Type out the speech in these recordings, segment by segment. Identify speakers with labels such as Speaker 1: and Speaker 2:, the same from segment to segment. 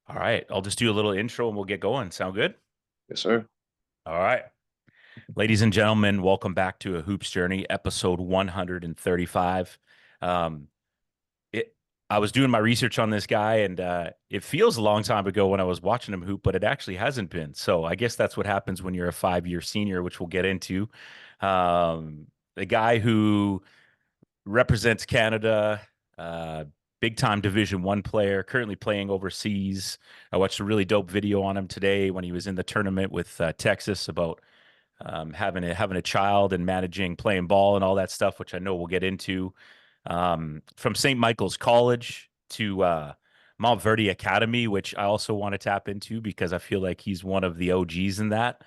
Speaker 1: All right. I'll just do a little intro and we'll get going. Sound good?
Speaker 2: Yes, sir.
Speaker 1: All right. Ladies and gentlemen, welcome back to A Hoops Journey, episode 135. Um, it, I was doing my research on this guy, and it feels a long time ago when I was watching him hoop, but it actually hasn't been. So I guess that's what happens when you're a 5-year senior, which we'll get into. The guy who represents Canada, uh, big time Division 1 player, currently playing overseas. I watched a really dope video on him today when he was in the tournament with Texas about having a child and managing playing ball and all that stuff, which I know we'll get into. From St. Michael's College to Montverde Academy, which I also want to tap into because I feel like he's one of the OGs in that.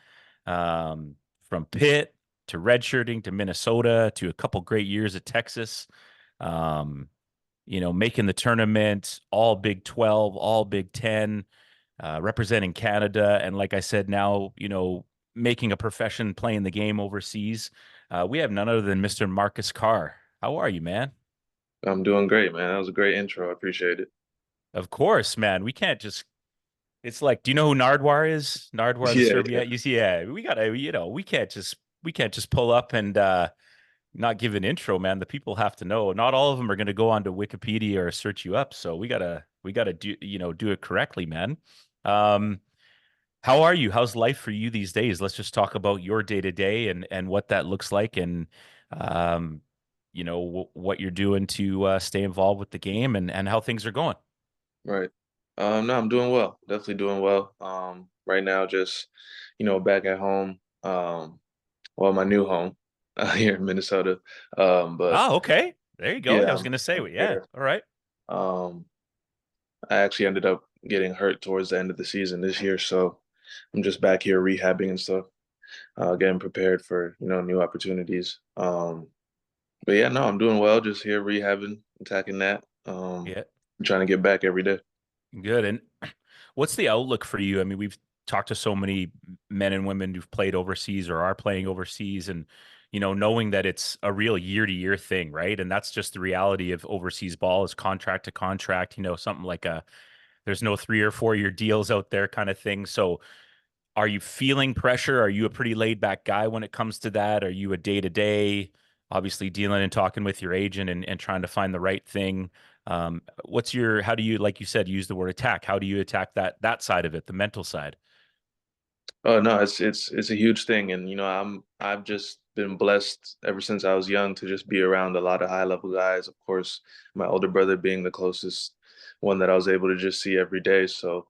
Speaker 1: From Pitt to redshirting to Minnesota to a couple great years at Texas. Um, making the tournament, all Big 12, all Big 10, representing Canada. And like I said, now, making a profession playing the game overseas. We have none other than Mr. Marcus Carr. How are you, man?
Speaker 2: I'm doing great, man. That was a great intro. I appreciate it.
Speaker 1: Of course, man. We can't just. It's like, do you know who Nardwar is? Nardwar the
Speaker 2: Yeah, yeah.
Speaker 1: Serviette. You see, yeah, we gotta, we can't just pull up and not give an intro, man. The people have to know. Not all of them are going to go onto Wikipedia or search you up. So we gotta do it correctly, man. Um, how are you? How's life for you these days? Let's just talk about your day to day and what that looks like, and um, what you're doing to stay involved with the game and how things are going.
Speaker 2: Right. No, I'm doing well. Definitely doing well. Right now, just back at home. Well, my new home here in Minnesota. But
Speaker 1: Oh, okay. There you go. I
Speaker 2: yeah,
Speaker 1: was going to say,
Speaker 2: I'm
Speaker 1: yeah.
Speaker 2: here.
Speaker 1: All right.
Speaker 2: Um, I actually ended up getting hurt towards the end of the season this year, so I'm just back here rehabbing and stuff, getting prepared for new opportunities. But yeah, no, I'm doing well. Just here rehabbing, attacking that.
Speaker 1: Yeah.
Speaker 2: Trying to get back every day.
Speaker 1: Good. And what's the outlook for you? I mean, we've talked to so many men and women who've played overseas or are playing overseas, and knowing that it's a real year-to-year thing, right? And that's just the reality of overseas ball is contract to contract. Something like there's no 3 or 4 year deals out there kind of thing. So, are you feeling pressure? Are you a pretty laid back guy when it comes to that? Are you a day to day, obviously dealing and talking with your agent and trying to find the right thing? How do you, like you said, use the word attack? How do you attack that side of it, the mental side?
Speaker 2: Oh no, it's a huge thing, and I've just been blessed ever since I was young to just be around a lot of high level guys. Of course, my older brother being the closest one that I was able to just see every day. So,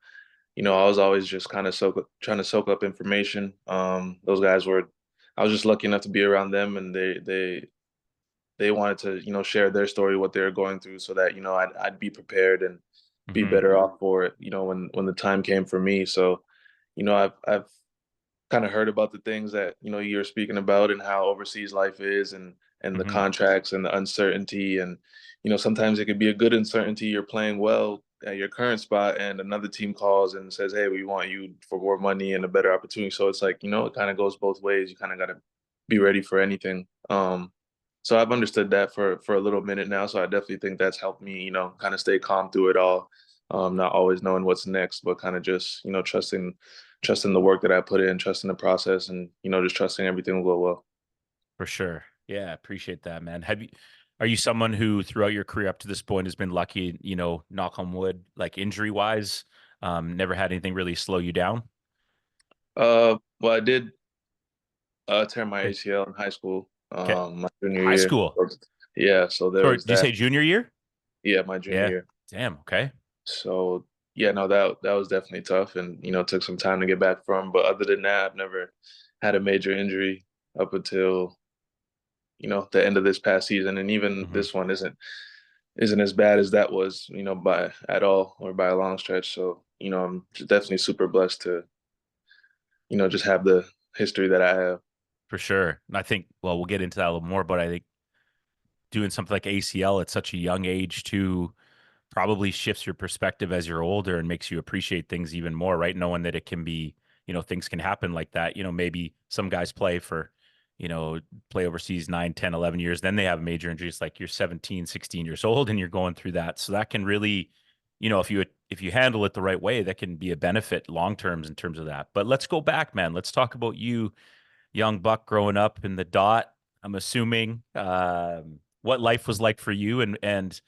Speaker 2: I was always just kind of trying to soak up information. Those guys were, I was just lucky enough to be around them, and they wanted to share their story, what they were going through, so that I'd be prepared and be
Speaker 1: Hmm.
Speaker 2: better off for it. When the time came for me. So, I've kind of heard about the things that you're speaking about and how overseas life is and the
Speaker 1: Hmm.
Speaker 2: contracts and the uncertainty and sometimes it could be a good uncertainty. You're playing well at your current spot and another team calls and says, hey, we want you for more money and a better opportunity. So it's like it kind of goes both ways. You kind of got to be ready for anything. So I've understood that for a little minute now, so I definitely think that's helped me kind of stay calm through it all. Not always knowing what's next, but kind of just trusting the work that I put in, trusting the process, and just trusting everything will go well.
Speaker 1: For sure. Yeah, appreciate that, man. Are you someone who throughout your career up to this point has been lucky, knock on wood, like injury wise, never had anything really slow you down?
Speaker 2: Well, I did tear my ACL in high school,
Speaker 1: Okay.
Speaker 2: my junior
Speaker 1: High
Speaker 2: year.
Speaker 1: school.
Speaker 2: Yeah, so there
Speaker 1: Sorry,
Speaker 2: was
Speaker 1: did you
Speaker 2: that.
Speaker 1: say junior year?
Speaker 2: Yeah, my junior
Speaker 1: Yeah.
Speaker 2: year.
Speaker 1: Damn. Okay.
Speaker 2: So yeah, no, that was definitely tough, and took some time to get back from. But other than that, I've never had a major injury up until the end of this past season, and even
Speaker 1: Hmm.
Speaker 2: this one isn't as bad as that was, by at all or by a long stretch. So, I'm just definitely super blessed to, just have the history that I have.
Speaker 1: For sure. And I think, well, we'll get into that a little more, but I think doing something like ACL at such a young age too probably shifts your perspective as you're older and makes you appreciate things even more, right? Knowing that it can be, things can happen like that. Maybe some guys you know, play overseas 9, 10, 11 years, then they have major injuries like you're 17, 16 years old and you're going through that. So that can really, if you handle it the right way, that can be a benefit long terms in terms of that. But let's go back, man. Let's talk about you, young buck growing up in the dot. I'm assuming what life was like for you, and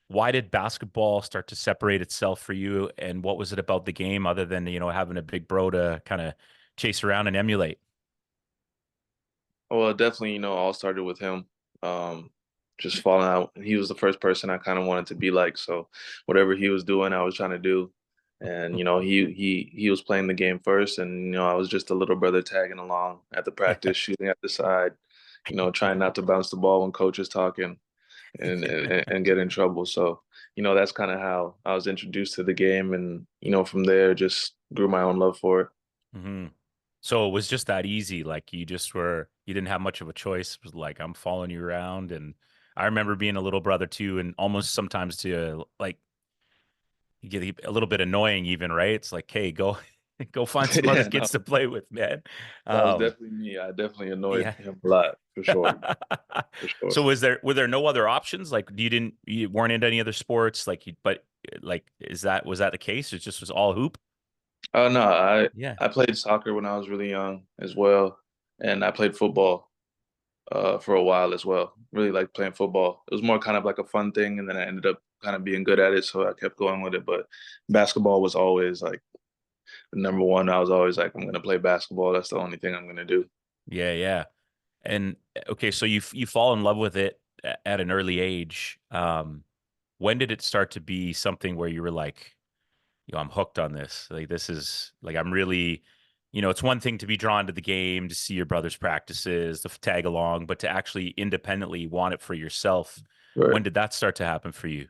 Speaker 1: why did basketball start to separate itself for you, and what was it about the game other than having a big bro to kind of chase around and emulate?
Speaker 2: Well, definitely, all started with him. Um, just falling out. He was the first person I kind of wanted to be like. So whatever he was doing, I was trying to do. And he was playing the game first, and I was just a little brother tagging along at the practice, shooting at the side, trying not to bounce the ball when coach is talking and get in trouble. So, that's kind of how I was introduced to the game, and from there just grew my own love for it.
Speaker 1: Hmm. So it was just that easy. Like you didn't have much of a choice. It was like, I'm following you around. And I remember being a little brother too, and almost sometimes to like you get a little bit annoying even, right? It's like, hey, go go find some other
Speaker 2: Yeah, no,
Speaker 1: kids to play with, man.
Speaker 2: that was
Speaker 1: Um,
Speaker 2: definitely me. I definitely annoyed
Speaker 1: yeah.
Speaker 2: him a lot, for sure, for sure.
Speaker 1: So were there no other options? Like you weren't into any other sports? But like was that the case? It just was all hoop?
Speaker 2: Oh no,
Speaker 1: Yeah.
Speaker 2: I played soccer when I was really young as well, and I played football for a while as well. Really liked playing football. It was more kind of like a fun thing, and then I ended up kind of being good at it, so I kept going with it. But basketball was always like the number one. I was always like, I'm gonna play basketball. That's the only thing I'm gonna do.
Speaker 1: Yeah, yeah. And okay, so you fall in love with it at an early age. When did it start to be something where you were like, I'm hooked on this. Like this is like I'm really, it's one thing to be drawn to the game, to see your brother's practices, to tag along, but to actually independently want it for yourself.
Speaker 2: Right.
Speaker 1: When did that start to happen for you?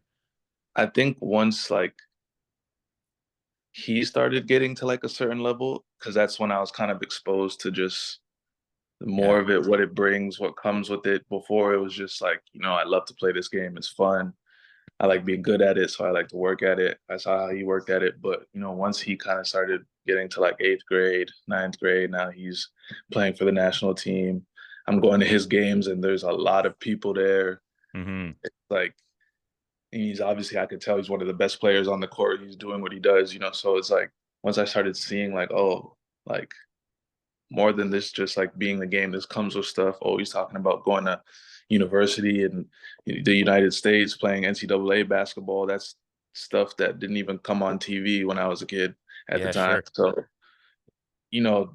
Speaker 2: I think once like he started getting to like a certain level, because that's when I was kind of exposed to just more
Speaker 1: Yeah.
Speaker 2: of it, what it brings, what comes with it. Before it was just like, I love to play this game. It's fun. I like being good at it, so I like to work at it. I saw how he worked at it, but once he kind of started getting to like eighth grade, ninth grade, now he's playing for the national team. I'm going to his games, and there's a lot of people there.
Speaker 1: Hmm.
Speaker 2: It's like he's obviously, I could tell he's one of the best players on the court. He's doing what he does. So it's like once I started seeing like, oh, like more than this just like being the game. This comes with stuff. Always talking about going to university in the United States, playing NCAA basketball. That's stuff that didn't even come on TV when I was a kid at the
Speaker 1: Yeah,
Speaker 2: time.
Speaker 1: sure.
Speaker 2: So, you know,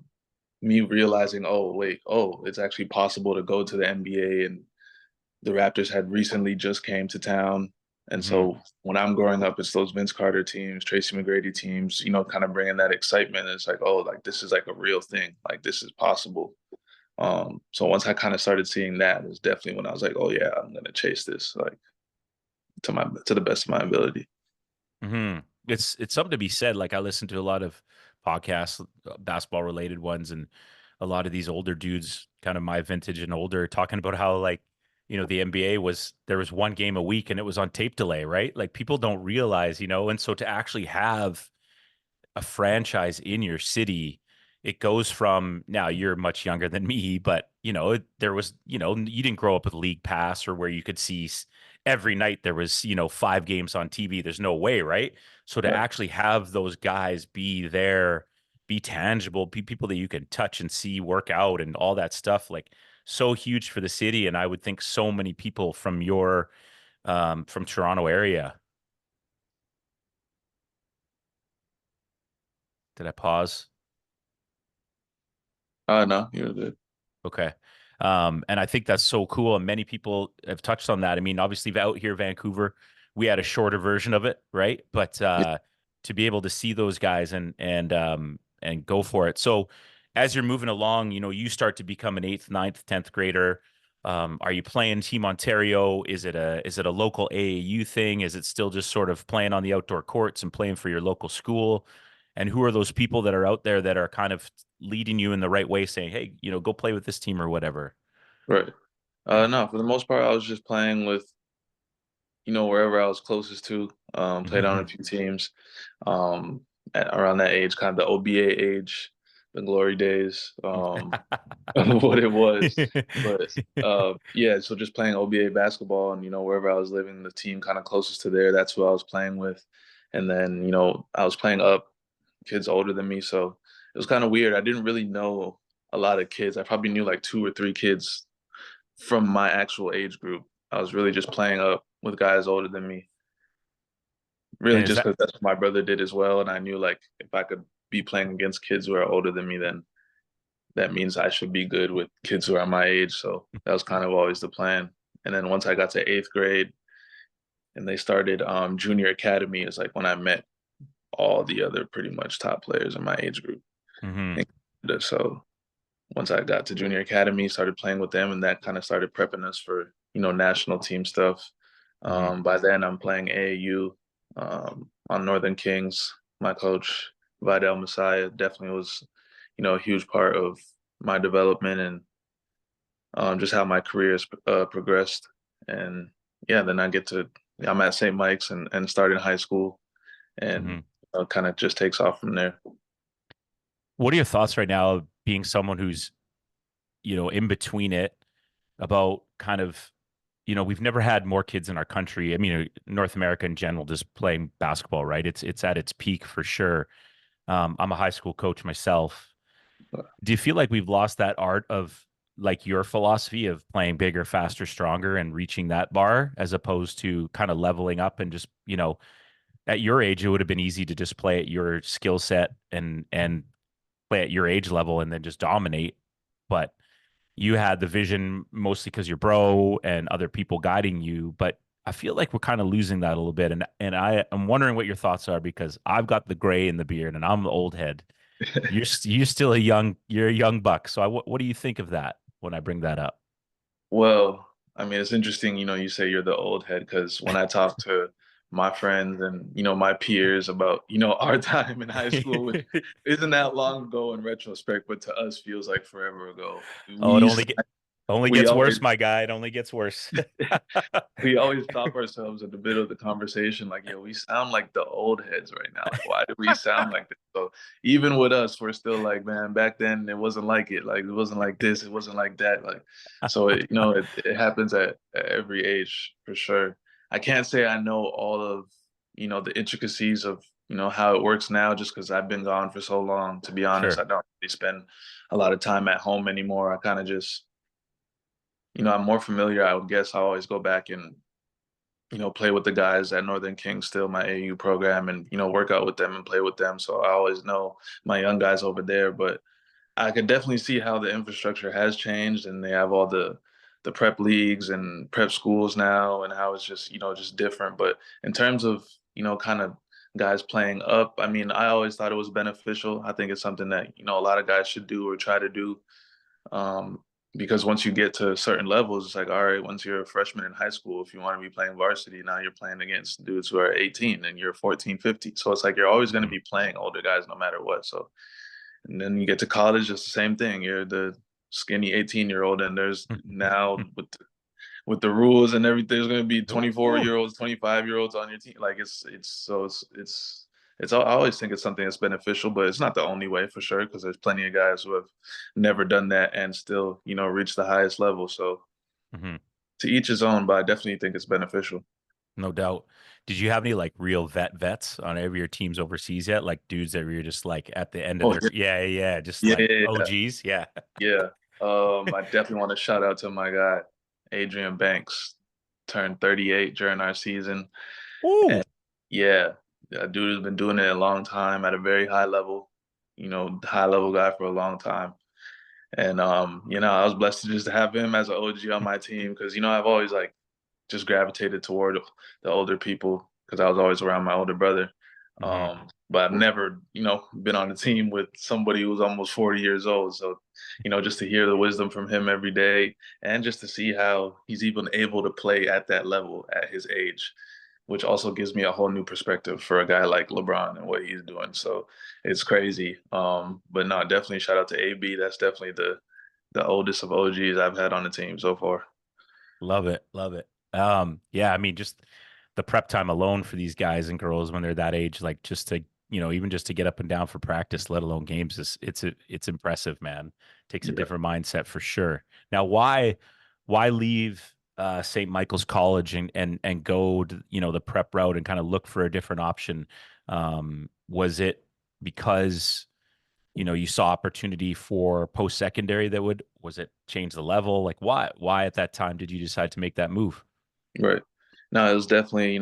Speaker 2: me realizing, oh, wait, oh, it's actually possible to go to the NBA, and the Raptors had recently just came to town. And
Speaker 1: Hmm.
Speaker 2: so when I'm growing up, it's those Vince Carter teams, Tracy McGrady teams, kind of bringing that excitement. It's like, oh, like this is like a real thing. Like this is possible. So once I kind of started seeing that, it was definitely when I was like, oh yeah, I'm gonna chase this like to the best of my ability.
Speaker 1: Hmm. It's something to be said. Like I listen to a lot of podcasts, basketball related ones, and a lot of these older dudes, kind of my vintage and older, talking about how like the NBA was there was one game a week and it was on tape delay, right? Like people don't realize, and so to actually have a franchise in your city, it goes from now you're much younger than me, but there was, you didn't grow up with League Pass or where you could see every night there was, 5 games on TV. There's no way, right? So to
Speaker 2: Right.
Speaker 1: actually have those guys be there, be tangible, be people that you can touch and see work out and all that stuff, like so huge for the city. And I would think so many people from your from Toronto area. Did I pause?
Speaker 2: No, you're good.
Speaker 1: Okay. And I think that's so cool. And many people have touched on that. I mean, obviously out here, Vancouver, we had a shorter version of it, right? But
Speaker 2: Yeah.
Speaker 1: to be able to see those guys and go for it. So as you're moving along, you start to become an eighth, ninth, 10th grader. Are you playing Team Ontario? Is it a local AAU thing? Is it still just sort of playing on the outdoor courts and playing for your local school? And who are those people that are out there that are kind of leading you in the right way, saying, "Hey, go play with this team or whatever."
Speaker 2: Right.
Speaker 1: Yeah.
Speaker 2: No, for the most part, I was just playing with, wherever I was closest to. Played on a few teams. Um, around that age, kind of the OBA age, the glory days. What it was. But yeah, so just playing OBA basketball, and wherever I was living, the team kind of closest to there, that's who I was playing with. And then, I was playing up kids older than me. So it was kind of weird. I didn't really know a lot of kids. I probably knew like two or three kids from my actual age group. I was really just playing up with guys older than me, really
Speaker 1: And is
Speaker 2: just
Speaker 1: that
Speaker 2: because that's what my brother did as well. And I knew like if I could be playing against kids who are older than me, then that means I should be good with kids who are my age. So that was kind of always the plan. And then once I got to eighth grade and they started junior academy, is like when I met all the other pretty much top players in my age group.
Speaker 1: mm-hmm,
Speaker 2: So once I got to junior academy, started playing with them, and that kind of started prepping us for national team stuff.
Speaker 1: mm-hmm,
Speaker 2: By then, I'm playing AAU on Northern Kings. My coach Vidal Messiah definitely was, a huge part of my development and just how my career has progressed. And yeah, then I'm at St. Mike's and started high school, and
Speaker 1: mm-hmm.
Speaker 2: kind of just takes off from there.
Speaker 1: What are your thoughts right now, being someone who's, in between it, about kind of, we've never had more kids in our country. I mean, North America in general, just playing basketball, right? It's at its peak for sure. I'm a high school coach myself. Do you feel like we've lost that art of, like, your philosophy of playing bigger, faster, stronger, and reaching that bar, as opposed to kind of leveling up and just, at your age, it would have been easy to just play at your skill set and play at your age level and then just dominate. But you had the vision mostly because you're bro and other people guiding you. But I feel like we're kind of losing that a little bit. I'm wondering what your thoughts are, because I've got the gray in the beard and I'm the old head. You're still you're a young buck. So what do you think of that when I bring that up?
Speaker 2: Well, I mean, it's interesting, you say you're the old head because when I talk to my friends and, my peers about, our time in high school, which isn't that long ago in retrospect, but to us feels like forever ago. We
Speaker 1: Oh, it
Speaker 2: used to,
Speaker 1: only
Speaker 2: we
Speaker 1: gets
Speaker 2: always
Speaker 1: worse, my guy. It only gets worse.
Speaker 2: we always stop ourselves at the middle of the conversation, like, yo, we sound like the old heads right now. Like, why do we sound like this? So even with us, we're still like, man, back then it wasn't like it. Like, it wasn't like this, it wasn't like that. Like, so it happens at every age for sure. I can't say I know all of, the intricacies of, how it works now, just because I've been gone for so long. To be honest,
Speaker 1: Sure.
Speaker 2: I don't really spend a lot of time at home anymore. I kind of just, I'm more familiar. I would guess I always go back and play with the guys at Northern Kings, still my AU program, and work out with them and play with them. So I always know my young guys over there. But I could definitely see how the infrastructure has changed, and they have all the prep leagues and prep schools now, and how it's just just different. But in terms of kind of guys playing up, I mean, I always thought it was beneficial. I think it's something that a lot of guys should do or try to do. Um, because once you get to certain levels, it's like, all right, once you're a freshman in high school, if you want to be playing varsity, now you're playing against dudes who are 18 and you're 14, 50. So it's like you're always going to
Speaker 1: Mhm.
Speaker 2: be playing older guys no matter what. So, and then you get to college, it's the same thing. You're the skinny 18-year-old, and there's now with the rules and everything, there's going to be
Speaker 1: Ooh.
Speaker 2: 24-year-olds, 25-year-olds on your team. Like it's I always think it's something that's beneficial, but it's not the only way for sure because there's plenty of guys who have never done that and still reach the highest level. So
Speaker 1: Mhm.
Speaker 2: to each his own, but I definitely think it's beneficial.
Speaker 1: No doubt. Did you have any, like, real vets on every your teams overseas yet? Like, dudes that were just like at the end of
Speaker 2: Oh
Speaker 1: their, yeah, yeah, just
Speaker 2: yeah,
Speaker 1: like
Speaker 2: yeah, yeah.
Speaker 1: OGs. Yeah.
Speaker 2: Yeah. I definitely want to shout out to my guy Adrian Banks, turned 38 during our season.
Speaker 1: Ooh.
Speaker 2: And yeah, that dude has been doing it a long time at a very high level, high level guy for a long time. And I was blessed to just have him as an OG on my team because I've always like just gravitated toward the older people because I was always around my older brother.
Speaker 1: Hmm.
Speaker 2: But I've never, been on a team with somebody who's almost 40 years old. So, just to hear the wisdom from him every day and just to see how he's even able to play at that level at his age, which also gives me a whole new perspective for a guy like LeBron and what he's doing. So it's crazy. But no, definitely shout out to AB. That's definitely the oldest of OGs I've had on the team so far.
Speaker 1: Love it. Love it. Yeah, I mean, just the prep time alone for these guys and girls when they're that age, like, just to, even just to get up and down for practice, let alone games, it's impressive, man. Takes a
Speaker 2: Yeah.
Speaker 1: different mindset for sure. Now, why leave? St. Michael's College and go to, the prep route and kind of look for a different option? Was it because you saw opportunity for post secondary that was it change the level? Like why at that time did you decide to make that move?
Speaker 2: Right. No, it was definitely,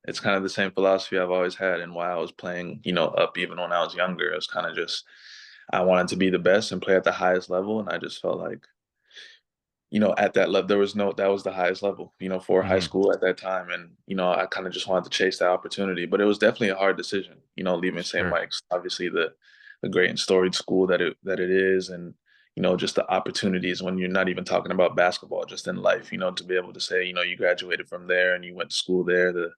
Speaker 2: it's kind of the same philosophy I've always had and why I was playing, up even when I was younger. It was kind of just I wanted to be the best and play at the highest level. And I just felt like at that level, there was no, that was the highest level, for high
Speaker 1: Hmm.
Speaker 2: school at that time. And, I kind of just wanted to chase that opportunity. But it was definitely a hard decision, leaving St.
Speaker 1: Sure.
Speaker 2: Mike's, obviously the great and storied school that it is. And, just the opportunities when you're not even talking about basketball, just in life, to be able to say, you graduated from there and you went to school there, the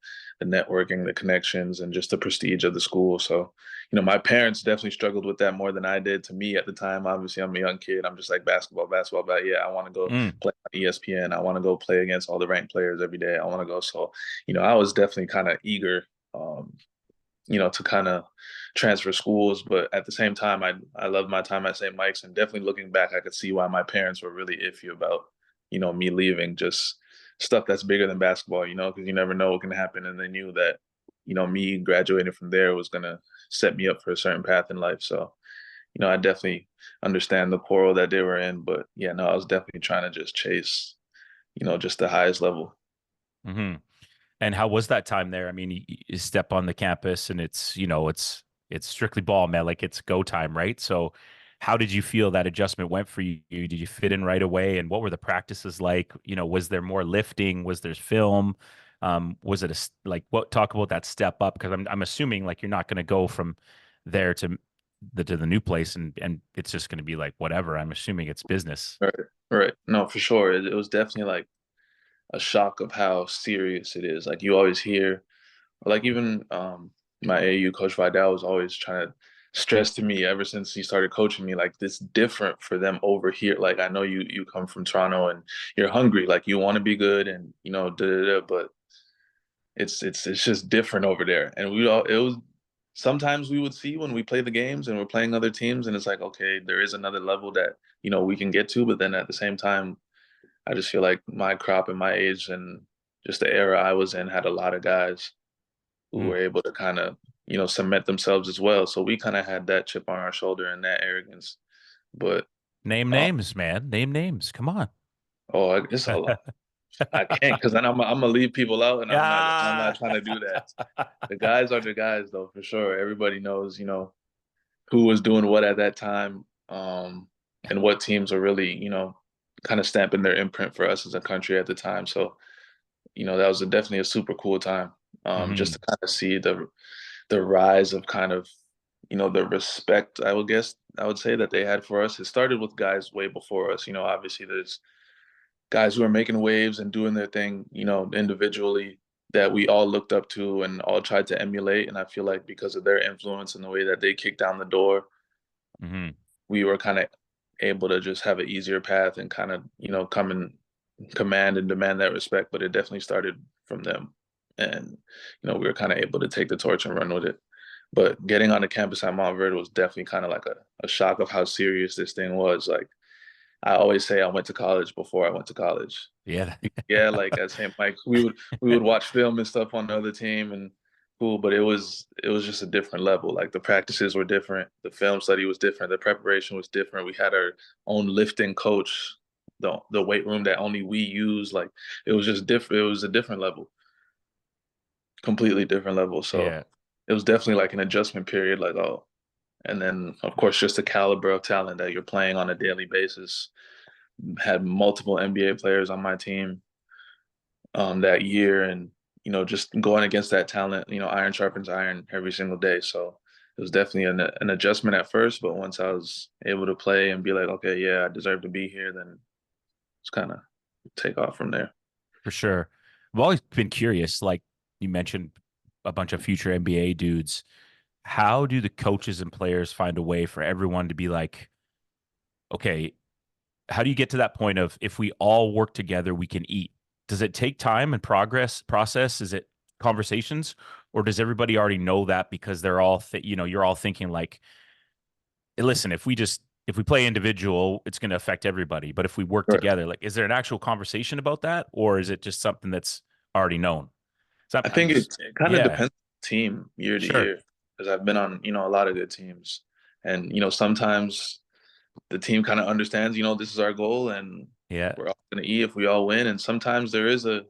Speaker 2: networking, the connections, and just the prestige of the school. So, my parents definitely struggled with that more than I did. To me at the time, obviously, I'm a young kid. I'm just like basketball, basketball, but yeah, I want to go
Speaker 1: Mm.
Speaker 2: play on ESPN. I want to go play against all the ranked players every day. I want to go. So, I was definitely kind of eager, to kind of transfer schools. But at the same time, I love my time at St. Mike's, and definitely looking back, I could see why my parents were really iffy about, me leaving. Just stuff that's bigger than basketball, because you never know what can happen. And they knew that, me graduating from there was gonna set me up for a certain path in life. So, I definitely understand the quarrel that they were in, but yeah, no, I was definitely trying to just chase, just the highest level.
Speaker 1: Hmm. And how was that time there? I mean, you step on the campus and it's strictly ball, man. Like it's go time, right? So how did you feel that adjustment went for you? Did you fit in right away? And what were the practices like? Was there more lifting? Was there film? Was it like what talk about that step up? Because I'm assuming like you're not going to go from there to the new place and it's just going to be like whatever. I'm assuming it's business.
Speaker 2: Right, right. No, for sure. It was definitely like a shock of how serious it is. Like you always hear, like even my AU coach Vidal was always trying to stress to me ever since he started coaching me, like this different for them over here. Like I know you come from Toronto and you're hungry, like you want to be good and da da da, but it's just different over there. And we all it was sometimes we would see when we play the games and we're playing other teams and it's like okay, there is another level that we can get to, but then at the same time I just feel like my crop and my age and just the era I was in had a lot of guys who
Speaker 1: Mm.
Speaker 2: were able to kind of, cement themselves as well. So we kind of had that chip on our shoulder and that arrogance. But
Speaker 1: Name
Speaker 2: uh,
Speaker 1: names, man. Name names. Come on.
Speaker 2: it's a lot. I can't because then I'm gonna leave people out, and I'm not
Speaker 1: Ah.
Speaker 2: trying to do that. The guys are the guys, though, for sure. Everybody knows, who was doing what at that time, and what teams are really, kind of stamping their imprint for us as a country at the time. So, that was definitely a super cool time. Just to
Speaker 1: Hmm.
Speaker 2: kind of see the rise of kind of the respect I would say that they had for us. It started with guys way before us. Obviously there's guys who are making waves and doing their thing, individually that we all looked up to and all tried to emulate. And I feel like because of their influence and the way that they kicked down the door,
Speaker 1: Hmm.
Speaker 2: we were kind of able to just have an easier path and kind of, come and command and demand that respect. But it definitely started from them. And, we were kind of able to take the torch and run with it. But getting on the campus at Montverde was definitely kind of like a shock of how serious this thing was. Like I always say I went to college before I went to college.
Speaker 1: Yeah.
Speaker 2: Yeah, like at St. Mike's, we would watch film and stuff on the other team and cool, but it was just a different level. Like the practices were different, the film study was different, the preparation was different. We had our own lifting coach, the weight room that only we use. Like it was just different. It was a different level, completely different level. So
Speaker 1: Yeah.
Speaker 2: it was definitely like an adjustment period. Like oh, and then of course just the caliber of talent that you're playing on a daily basis. Had multiple NBA players on my team that year, and just going against that talent, iron sharpens iron every single day. So it was definitely an adjustment at first, but once I was able to play and be like, okay, yeah, I deserve to be here, then it's kind of take off from there.
Speaker 1: For sure. I've always been curious, like you mentioned a bunch of future NBA dudes. How do the coaches and players find a way for everyone to be like, okay, how do you get to that point of if we all work together, we can eat? Does it take time and process? Is it conversations? Or does everybody already know that because they're all, you're all thinking like, listen, if we play individual, it's going to affect everybody. But if we work
Speaker 2: Correct.
Speaker 1: together, like, is there an actual conversation about that, or is it just something that's already known? So
Speaker 2: I
Speaker 1: I'm
Speaker 2: think
Speaker 1: just,
Speaker 2: it kind of
Speaker 1: yeah,
Speaker 2: depends on the team year to
Speaker 1: sure,
Speaker 2: year because I've been on, a lot of good teams. And, sometimes the team kind of understands, this is our goal and
Speaker 1: yeah,
Speaker 2: we're all going to eat if we all win. And sometimes there is a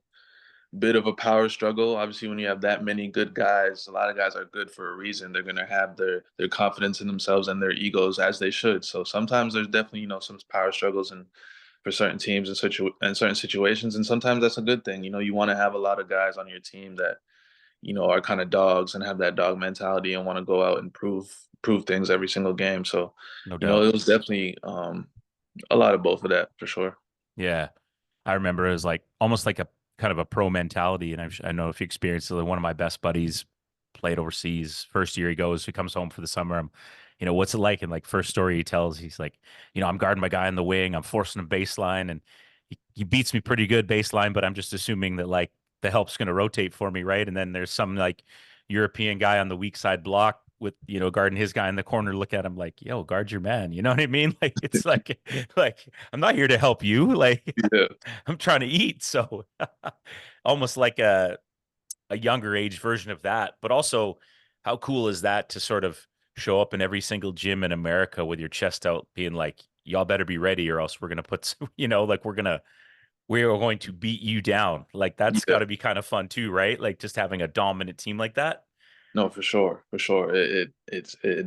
Speaker 2: bit of a power struggle. Obviously, when you have that many good guys, a lot of guys are good for a reason. They're going to have their confidence in themselves and their egos as they should. So sometimes there's definitely, some power struggles and for certain teams and certain situations. And sometimes that's a good thing. You want to have a lot of guys on your team that, are kind of dogs and have that dog mentality and want to go out and prove things every single game. So,
Speaker 1: no doubt,
Speaker 2: it was definitely a lot of both of that for sure.
Speaker 1: yeah. I remember it was like almost like a kind of a pro mentality. And I know if you experienced it, like one of my best buddies played overseas. First year he comes home for the summer. What's it like? And like first story he tells, he's like, I'm guarding my guy in the wing. I'm forcing him baseline and he beats me pretty good baseline, but I'm just assuming that like the help's going to rotate for me. Right. And then there's some like European guy on the weak side block with, guarding his guy in the corner, look at him like, yo, guard your man. You know what I mean? Like, it's like, I'm not here to help you. Like,
Speaker 2: Yeah.
Speaker 1: I'm trying to eat. So almost like a younger age version of that. But also, how cool is that to sort of show up in every single gym in America with your chest out, being like, y'all better be ready or else we're gonna put, like we are going to beat you down. Like that's got
Speaker 2: Yeah.
Speaker 1: to be kind of fun too, right? Like just having a dominant team like that.
Speaker 2: No, for sure, for sure. It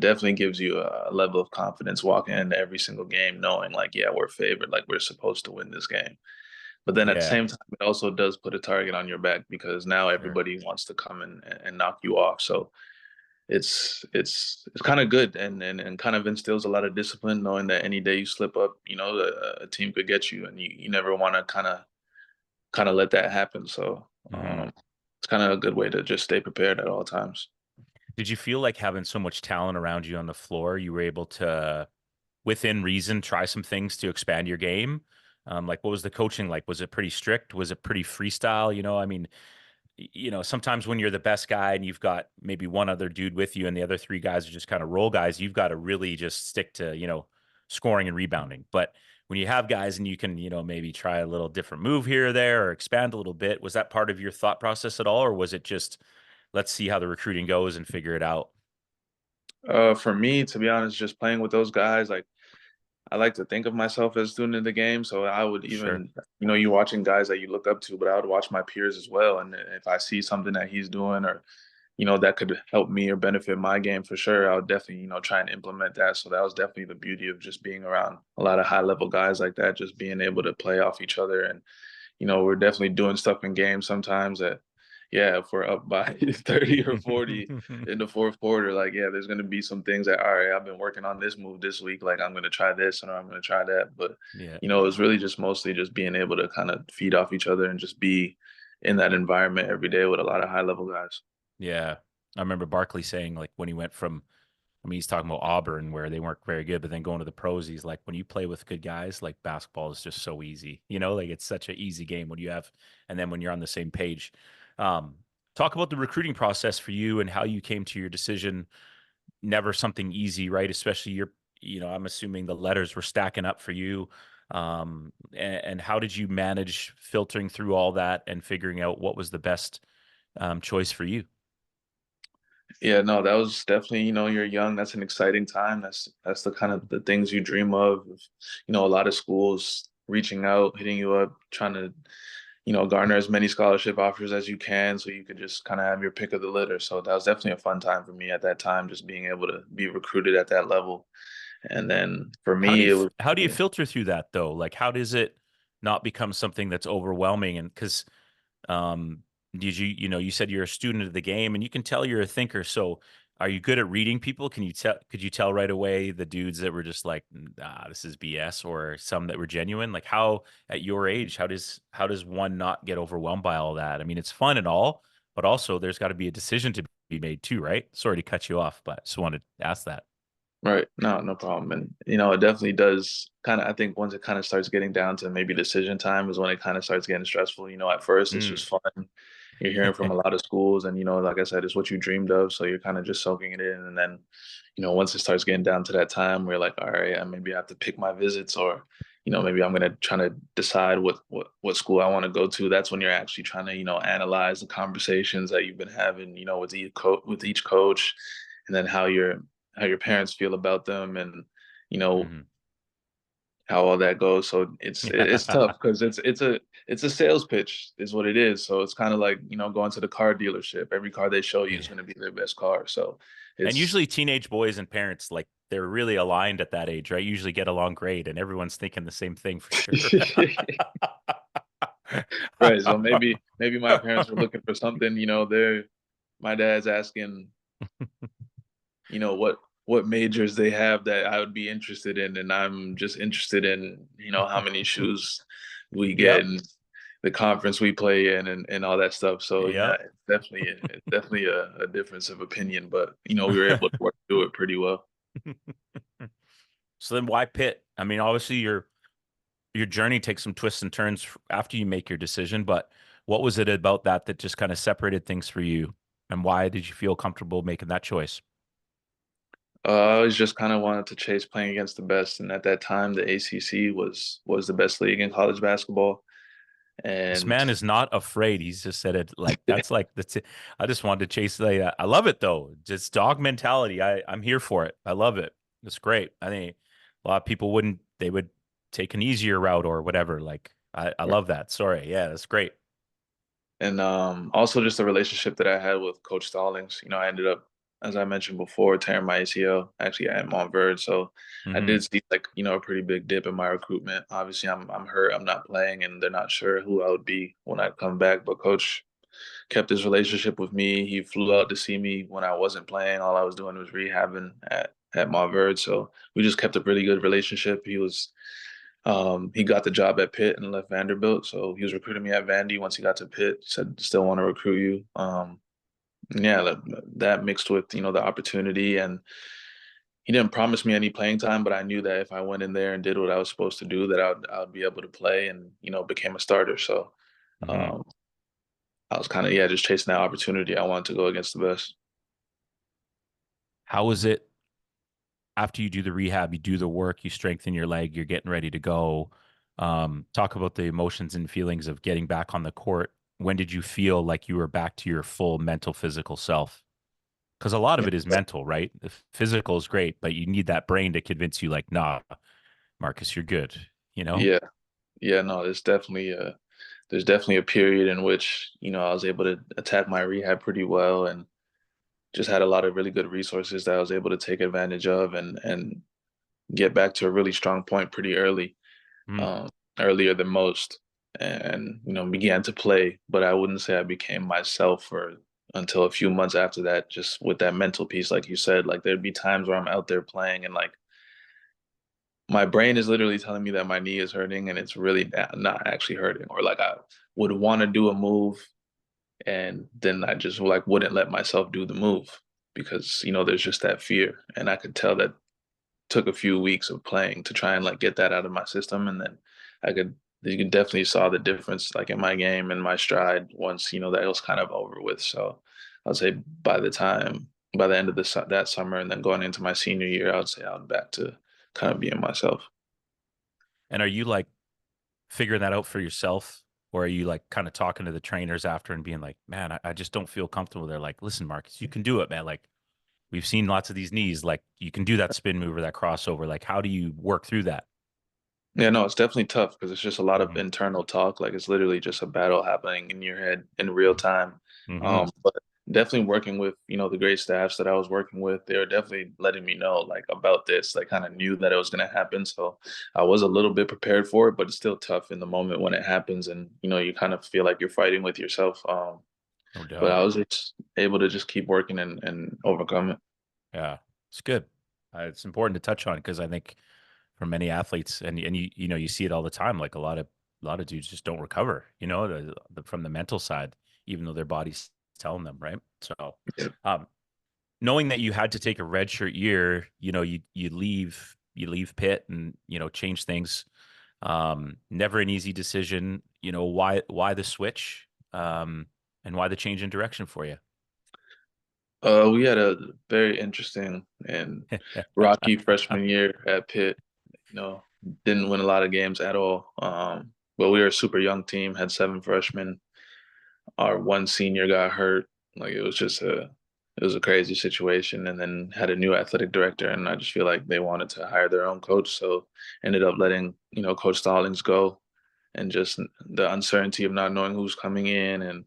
Speaker 2: definitely gives you a level of confidence walking into every single game, knowing like, yeah, we're favored, like we're supposed to win this game. But then at the
Speaker 1: Yeah,
Speaker 2: same time, it also does put a target on your back because now
Speaker 1: sure.
Speaker 2: everybody wants to come and knock you off. So it's kind of good and kind of instills a lot of discipline, knowing that any day you slip up, a team could get you, and you never want to kind of let that happen. So
Speaker 1: Hmm.
Speaker 2: it's kind of a good way to just stay prepared at all times.
Speaker 1: Did you feel like having so much talent around you on the floor, you were able to within reason, try some things to expand your game? Like, what was the coaching like? Was it pretty strict? Was it pretty freestyle? I mean, sometimes when you're the best guy and you've got maybe one other dude with you and the other three guys are just kind of role guys, you've got to really just stick to, scoring and rebounding. But when you have guys and you can, maybe try a little different move here or there or expand a little bit, was that part of your thought process at all? Or was it just, let's see how the recruiting goes and figure it out?
Speaker 2: For me, to be honest, just playing with those guys, like I like to think of myself as a student of the game. So I would
Speaker 1: Sure.
Speaker 2: even, you watching guys that you look up to, but I would watch my peers as well. And if I see something that he's doing or, that could help me or benefit my game for sure, I would definitely, try and implement that. So that was definitely the beauty of just being around a lot of high level guys like that, just being able to play off each other. And we're definitely doing stuff in games sometimes that, yeah, if we're up by 30 or 40 in the fourth quarter, like, yeah, there's going to be some things that, all right, I've been working on this move this week. Like, I'm going to try this and I'm going to try that. But,
Speaker 1: Yeah.
Speaker 2: it's really just mostly just being able to kind of feed off each other and just be in that environment every day with a lot of high level guys.
Speaker 1: Yeah. I remember Barkley saying like when he went from, I mean, he's talking about Auburn where they weren't very good, but then going to the pros, he's like, when you play with good guys, like basketball is just so easy. Like it's such an easy game when you have, and then when you're on the same page. Um, Talk about the recruiting process for you and how you came to your decision. Never something easy, right? Especially I'm assuming the letters were stacking up for you. And how did you manage filtering through all that and figuring out what was the best choice for you?
Speaker 2: Yeah, no, that was definitely, you're young. That's an exciting time. That's the kind of the things you dream of. A lot of schools reaching out, hitting you up, trying to, garner as many scholarship offers as you can so you could just kind of have your pick of the litter. So that was definitely a fun time for me at that time, just being able to be recruited at that level. And then for me, it was
Speaker 1: How do you filter through that though? Like how does it not become something that's overwhelming? And because did you said you're a student of the game and you can tell you're a thinker. So are you good at reading people? Could you tell right away the dudes that were just like, nah, this is BS, or some that were genuine? Like how at your age, how does one not get overwhelmed by all that? I mean, it's fun and all, but also there's got to be a decision to be made too, right? Sorry to cut you off, but just wanted to ask that.
Speaker 2: right. No, no problem. And, it definitely does kind of, I think once it kind of starts getting down to maybe decision time is when it kind of starts getting stressful. At first it's
Speaker 1: Mm,
Speaker 2: just fun. you're hearing from a lot of schools, and like I said, it's what you dreamed of, so you're kind of just soaking it in, and then once it starts getting down to that time where you're like, all right, maybe I have to pick my visits, or maybe I'm gonna try to decide what school I want to go to. That's when you're actually trying to analyze the conversations that you've been having with each coach, and then how your parents feel about them, and you know
Speaker 1: Mhm.
Speaker 2: how all that goes. So it's tough because it's a sales pitch is what it is. So it's kind of like going to the car dealership. Every car they show you is
Speaker 1: Yeah.
Speaker 2: going to be their best car. So
Speaker 1: And
Speaker 2: it's
Speaker 1: usually teenage boys and parents, like they're really aligned at that age, right? Usually get along great and everyone's thinking the same thing for sure.
Speaker 2: right. So maybe my parents were looking for something. They're my dad's asking what majors they have that I would be interested in, and I'm just interested in how many shoes we get
Speaker 1: Yep.
Speaker 2: and the conference we play in, and all that stuff. So yeah,
Speaker 1: Yep.
Speaker 2: it's definitely a difference of opinion, but we were able to work through it pretty well.
Speaker 1: So then why Pitt? I mean, obviously your journey takes some twists and turns after you make your decision, but what was it about that just kind of separated things for you? And why did you feel comfortable making that choice?
Speaker 2: I always just kind of wanted to chase playing against the best, and at that time, the ACC was the best league in college basketball,
Speaker 1: This
Speaker 2: and
Speaker 1: man is not afraid. He's just said it that's it. I just wanted to chase I love it though. Just dog mentality. I'm here for it. I love it. It's great. I think a lot of people they would take an easier route or whatever. Like I love that. Sorry. Yeah, that's great.
Speaker 2: and also just the relationship that I had with Coach Stallings. I ended up, as I mentioned before, tearing my ACL actually at Montverde. So I
Speaker 1: Hmm.
Speaker 2: did see like a pretty big dip in my recruitment. Obviously, I'm hurt. I'm not playing, and they're not sure who I would be when I come back. But Coach kept his relationship with me. He flew out to see me when I wasn't playing. All I was doing was rehabbing at Montverde. So we just kept a really good relationship. He got the job at Pitt and left Vanderbilt, so he was recruiting me at Vandy. Once he got to Pitt, said still want to recruit you. Yeah, that mixed with the opportunity, and he didn't promise me any playing time, but I knew that if I went in there and did what I was supposed to do, that I would be able to play, and became a starter. So
Speaker 1: Hmm.
Speaker 2: um, I was kind of just chasing that opportunity. I wanted to go against the best.
Speaker 1: How was it after you do the rehab, you do the work, you strengthen your leg, you're getting ready to go? Talk about the emotions and feelings of getting back on the court. When did you feel like you were back to your full mental, physical self? Because a lot of
Speaker 2: Yeah,
Speaker 1: it is mental, right? The physical is great, but you need that brain to convince you, like, nah, Marcus, you're good. You know?
Speaker 2: yeah, yeah. No, there's definitely a period in which I was able to attack my rehab pretty well, and just had a lot of really good resources that I was able to take advantage of, and get back to a really strong point pretty early,
Speaker 1: Mm.
Speaker 2: um, earlier than most, and began to play. But I wouldn't say I became myself for until a few months after that. Just with that mental piece, like you said, like there'd be times where I'm out there playing, and like my brain is literally telling me that my knee is hurting, and it's really not actually hurting, or like I would want to do a move, and then I just like wouldn't let myself do the move because there's just that fear, and I could tell that took a few weeks of playing to try and like get that out of my system, and then I could you could definitely saw the difference like in my game and my stride once that was kind of over with. So I'd say by the end of that summer and then going into my senior year, I'd say I'm back to kind of being myself.
Speaker 1: And are you like figuring that out for yourself? Or are you like kind of talking to the trainers after and being like, man, I just don't feel comfortable. They're like, listen, Marcus, you can do it, man. Like, we've seen lots of these knees. Like, you can do that spin move or that crossover. Like, how do you work through that?
Speaker 2: Yeah, no, it's definitely tough because it's just a lot of
Speaker 1: Hmm.
Speaker 2: internal talk. Like it's literally just a battle happening in your head in real time.
Speaker 1: Hmm.
Speaker 2: But definitely working with, the great staffs that I was working with, they were definitely letting me know like about this. They kind of knew that it was going to happen. So I was a little bit prepared for it, but it's still tough in the moment when it happens, and, you kind of feel like you're fighting with yourself.
Speaker 1: No
Speaker 2: But
Speaker 1: doubt.
Speaker 2: I was just able to just keep working and overcome it.
Speaker 1: Yeah, it's good. It's important to touch on because I think for many athletes, and you see it all the time. Like a lot of dudes just don't recover. From the mental side, even though their body's telling them, right? So,
Speaker 2: Yeah.
Speaker 1: um, knowing that you had to take a redshirt year, you leave Pitt and change things. Never an easy decision. Why the switch? And why the change in direction for you?
Speaker 2: We had a very interesting and rocky freshman year at Pitt. You know, didn't win a lot of games at all. But we were a super young team, had 7 freshmen. Our one senior got hurt. Like it was a crazy situation. And then had a new athletic director, and I just feel like they wanted to hire their own coach. So ended up letting, Coach Stallings go, and just the uncertainty of not knowing who's coming in and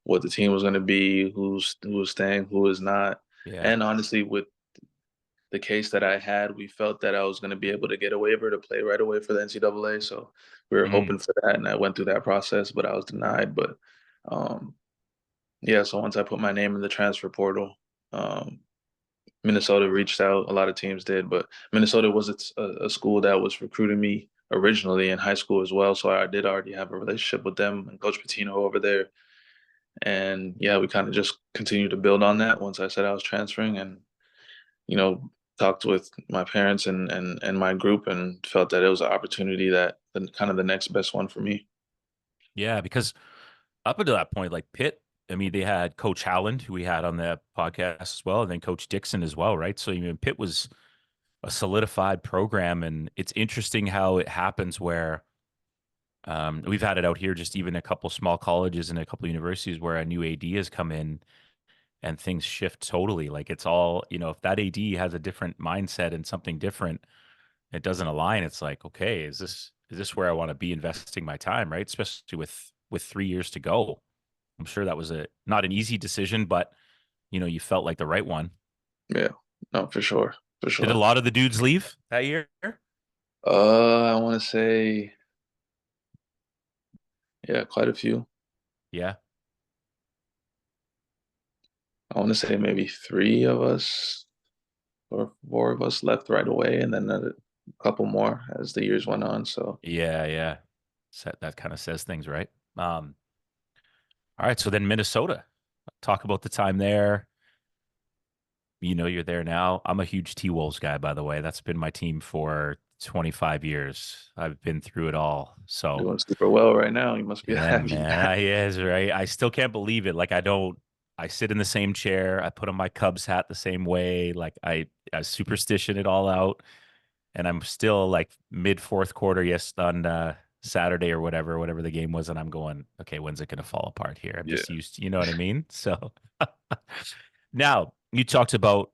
Speaker 2: what the team was going to be, who was staying, who was not.
Speaker 1: Yeah.
Speaker 2: And honestly, with the case that I had, we felt that I was going to be able to get a waiver to play right away for the NCAA. So we were
Speaker 1: Mm.
Speaker 2: hoping for that, and I went through that process, but I was denied. But um, yeah, so once I put my name in the transfer portal, um, Minnesota reached out. A lot of teams did, but Minnesota was a school that was recruiting me originally in high school as well. So I did already have a relationship with them and Coach Patino over there. And yeah, we kind of just continued to build on that once I said I was transferring, and you know, talked with my parents and my group, and felt that it was an opportunity that kind of the next best one for me.
Speaker 1: Yeah, because up until that point, like Pitt, I mean, they had Coach Howland, who we had on the podcast as well, and then Coach Dixon as well, right? So, I mean, Pitt was a solidified program, and it's interesting how it happens where we've had it out here, just even a couple small colleges and a couple universities where a new AD has come in and things shift totally. Like it's all, if that AD has a different mindset and something different, it doesn't align. It's like, okay, is this where I want to be investing my time, right? Especially with 3 years to go. I'm sure that was a not an easy decision, but you felt like the right one.
Speaker 2: Yeah, no, for sure, for
Speaker 1: Did a
Speaker 2: sure.
Speaker 1: lot of the dudes leave that year?
Speaker 2: I want to say, yeah, quite a few.
Speaker 1: Yeah.
Speaker 2: I want to say maybe 3 of us or 4 of us left right away, and then a couple more as the years went on. So
Speaker 1: Yeah, yeah. That kind of says things, right? All right, so then Minnesota. Talk about the time there. You're there now. I'm a huge T-Wolves guy, by the way. That's been my team for 25 years. I've been through it all. So,
Speaker 2: doing super well right now. You must be
Speaker 1: yeah,
Speaker 2: happy.
Speaker 1: man. Is right. I still can't believe it. Like I sit in the same chair. I put on my Cubs hat the same way. Like I superstition it all out. And I'm still like mid fourth quarter, yes, on Saturday or whatever the game was. And I'm going, okay, when's it going to fall apart here? I'm
Speaker 2: Yeah,
Speaker 1: just used to, you know what I mean? So now you talked about